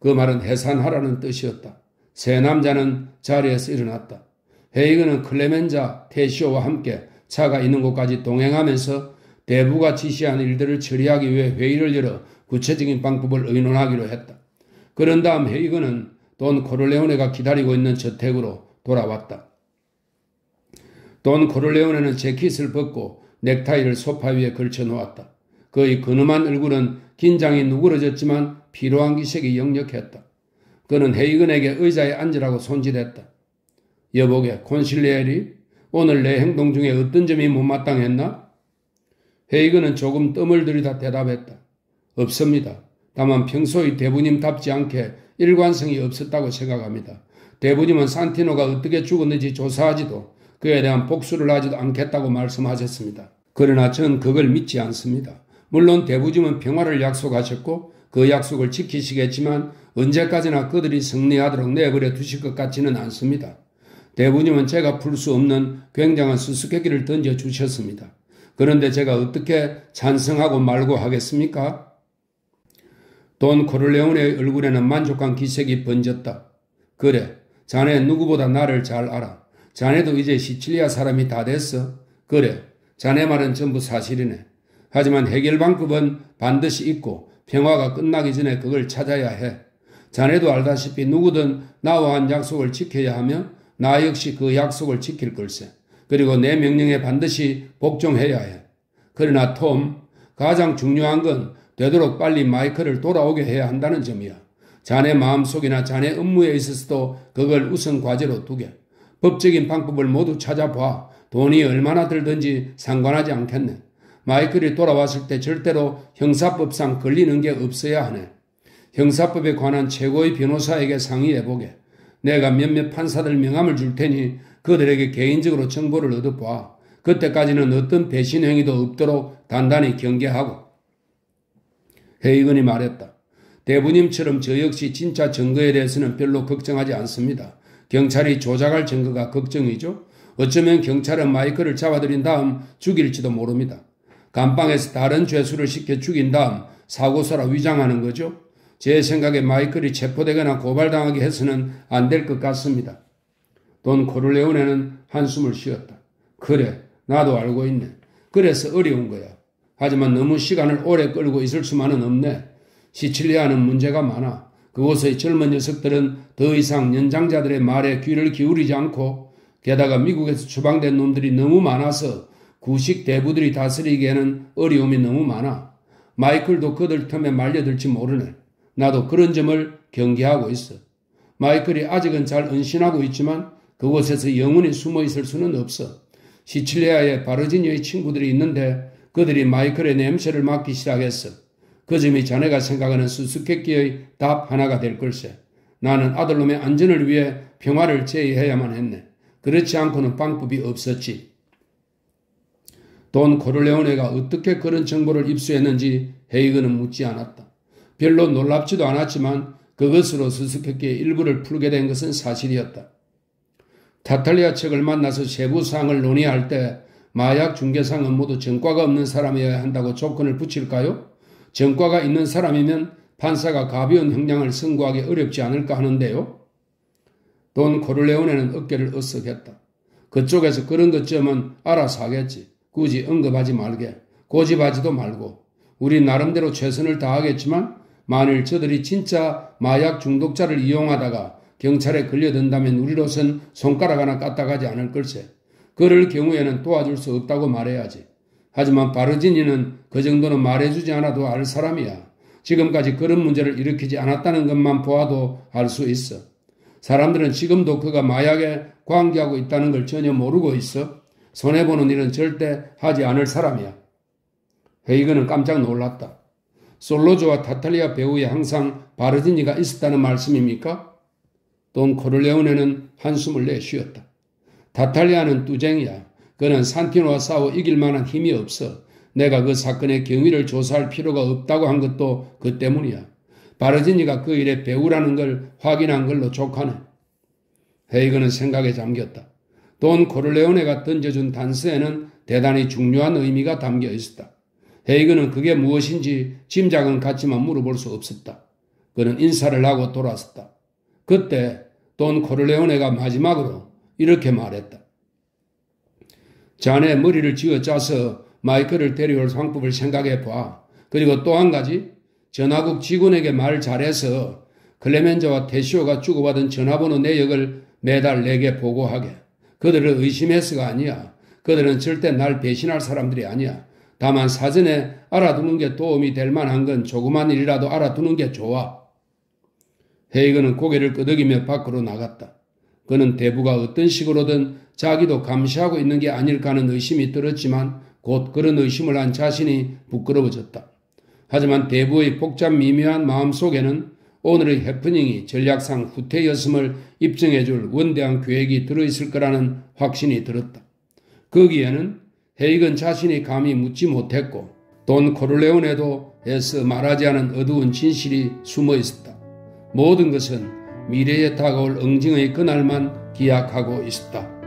그 말은 해산하라는 뜻이었다. 세 남자는 자리에서 일어났다. 헤이그는 클레멘자, 테시오와 함께 차가 있는 곳까지 동행하면서 대부가 지시한 일들을 처리하기 위해 회의를 열어 구체적인 방법을 의논하기로 했다. 그런 다음 헤이그는 돈 코르레오네가 기다리고 있는 저택으로 돌아왔다. 돈 코르레오네는 재킷을 벗고 넥타이를 소파 위에 걸쳐 놓았다. 그의 근엄한 얼굴은 긴장이 누그러졌지만 피로한 기색이 역력했다. 그는 헤이건에게 의자에 앉으라고 손질했다. 여보게, 콘실리에리, 오늘 내 행동 중에 어떤 점이 못마땅했나? 헤이건은 조금 뜸을 들이다 대답했다. 없습니다. 다만 평소의 대부님답지 않게 일관성이 없었다고 생각합니다. 대부님은 산티노가 어떻게 죽었는지 조사하지도 그에 대한 복수를 하지도 않겠다고 말씀하셨습니다. 그러나 전 그걸 믿지 않습니다. 물론 대부님은 평화를 약속하셨고 그 약속을 지키시겠지만 언제까지나 그들이 승리하도록 내버려 두실 것 같지는 않습니다. 대부님은 제가 풀 수 없는 굉장한 수수께끼를 던져주셨습니다. 그런데 제가 어떻게 찬성하고 말고 하겠습니까? 돈 코르레오네의 얼굴에는 만족한 기색이 번졌다. 그래, 자네 누구보다 나를 잘 알아. 자네도 이제 시칠리아 사람이 다 됐어. 그래, 자네 말은 전부 사실이네. 하지만 해결 방법은 반드시 있고 평화가 끝나기 전에 그걸 찾아야 해. 자네도 알다시피 누구든 나와 한 약속을 지켜야 하며 나 역시 그 약속을 지킬 걸세. 그리고 내 명령에 반드시 복종해야 해. 그러나 톰, 가장 중요한 건 되도록 빨리 마이클을 돌아오게 해야 한다는 점이야. 자네 마음속이나 자네 업무에 있어서도 그걸 우선 과제로 두게. 법적인 방법을 모두 찾아봐. 돈이 얼마나 들든지 상관하지 않겠네. 마이클이 돌아왔을 때 절대로 형사법상 걸리는 게 없어야 하네. 형사법에 관한 최고의 변호사에게 상의해보게. 내가 몇몇 판사들 명함을 줄 테니 그들에게 개인적으로 정보를 얻어봐. 그때까지는 어떤 배신 행위도 없도록 단단히 경계하고. 헤이건이 말했다. 대부님처럼 저 역시 진짜 증거에 대해서는 별로 걱정하지 않습니다. 경찰이 조작할 증거가 걱정이죠. 어쩌면 경찰은 마이클을 잡아들인 다음 죽일지도 모릅니다. 감방에서 다른 죄수를 시켜 죽인 다음 사고사라 위장하는 거죠. 제 생각에 마이클이 체포되거나 고발당하게 해서는 안 될 것 같습니다. 돈 코르레오네는 한숨을 쉬었다. 그래, 나도 알고 있네. 그래서 어려운 거야. 하지만 너무 시간을 오래 끌고 있을 수만은 없네. 시칠리아는 문제가 많아. 그곳의 젊은 녀석들은 더 이상 연장자들의 말에 귀를 기울이지 않고 게다가 미국에서 추방된 놈들이 너무 많아서 구식 대부들이 다스리기에는 어려움이 너무 많아. 마이클도 그들 틈에 말려들지 모르네. 나도 그런 점을 경계하고 있어. 마이클이 아직은 잘 은신하고 있지만 그곳에서 영원히 숨어 있을 수는 없어. 시칠리아에 바르지니아의 친구들이 있는데 그들이 마이클의 냄새를 맡기 시작했어. 그 점이 자네가 생각하는 수수께끼의 답 하나가 될 걸세. 나는 아들놈의 안전을 위해 평화를 제의해야만 했네. 그렇지 않고는 방법이 없었지. 돈 코르레오네가 어떻게 그런 정보를 입수했는지 헤이건은 묻지 않았다. 별로 놀랍지도 않았지만 그것으로 수수께끼의 일부를 풀게 된 것은 사실이었다. 타탈리아 측을 만나서 세부사항을 논의할 때 마약 중개상은 모두 전과가 없는 사람이어야 한다고 조건을 붙일까요? 전과가 있는 사람이면 판사가 가벼운 형량을 선고하기 어렵지 않을까 하는데요. 돈 코르레오네는 어깨를 으쓱했다. 그쪽에서 그런 것쯤은 알아서 하겠지. 굳이 언급하지 말게. 고집하지도 말고. 우리 나름대로 최선을 다하겠지만 만일 저들이 진짜 마약 중독자를 이용하다가 경찰에 걸려든다면 우리로선 손가락 하나 까딱하지 않을 걸세. 그럴 경우에는 도와줄 수 없다고 말해야지. 하지만 바르지니는 그 정도는 말해주지 않아도 알 사람이야. 지금까지 그런 문제를 일으키지 않았다는 것만 보아도 알 수 있어. 사람들은 지금도 그가 마약에 관계하고 있다는 걸 전혀 모르고 있어. 손해보는 일은 절대 하지 않을 사람이야. 헤이그는 깜짝 놀랐다. 솔로조와 타탈리아 배후에 항상 바르지니가 있었다는 말씀입니까? 돈 코르레오네는 한숨을 내쉬었다. 타탈리아는 뚜쟁이야. 그는 산티노와 싸워 이길 만한 힘이 없어. 내가 그 사건의 경위를 조사할 필요가 없다고 한 것도 그 때문이야. 바르지니가 그 일의 배후라는 걸 확인한 걸로 족하네. 헤이그는 생각에 잠겼다. 돈 코르레오네가 던져준 단서에는 대단히 중요한 의미가 담겨 있었다. 헤이그는 그게 무엇인지 짐작은 갔지만 물어볼 수 없었다. 그는 인사를 하고 돌아섰다. 그때 돈 코르레오네가 마지막으로 이렇게 말했다. 자네 머리를 쥐어짜서 마이클을 데려올 방법을 생각해 봐. 그리고 또 한 가지, 전화국 직원에게 말 잘해서 클레멘저와 테시오가 주고받은 전화번호 내역을 매달 내게 보고하게. 그들을 의심해서가 아니야. 그들은 절대 날 배신할 사람들이 아니야. 다만 사전에 알아두는 게 도움이 될 만한 건 조그만 일이라도 알아두는 게 좋아. 헤이그는 고개를 끄덕이며 밖으로 나갔다. 그는 대부가 어떤 식으로든 자기도 감시하고 있는 게 아닐까 하는 의심이 들었지만 곧 그런 의심을 한 자신이 부끄러워졌다. 하지만 대부의 복잡 미묘한 마음속에는 오늘의 해프닝이 전략상 후퇴였음을 입증해줄 원대한 계획이 들어있을 거라는 확신이 들었다. 거기에는 헤이건 자신이 감히 묻지 못했고 돈 코르레오네도 애써 말하지 않은 어두운 진실이 숨어 있었다. 모든 것은 미래에 다가올 응징의 그날만 기약하고 있었다.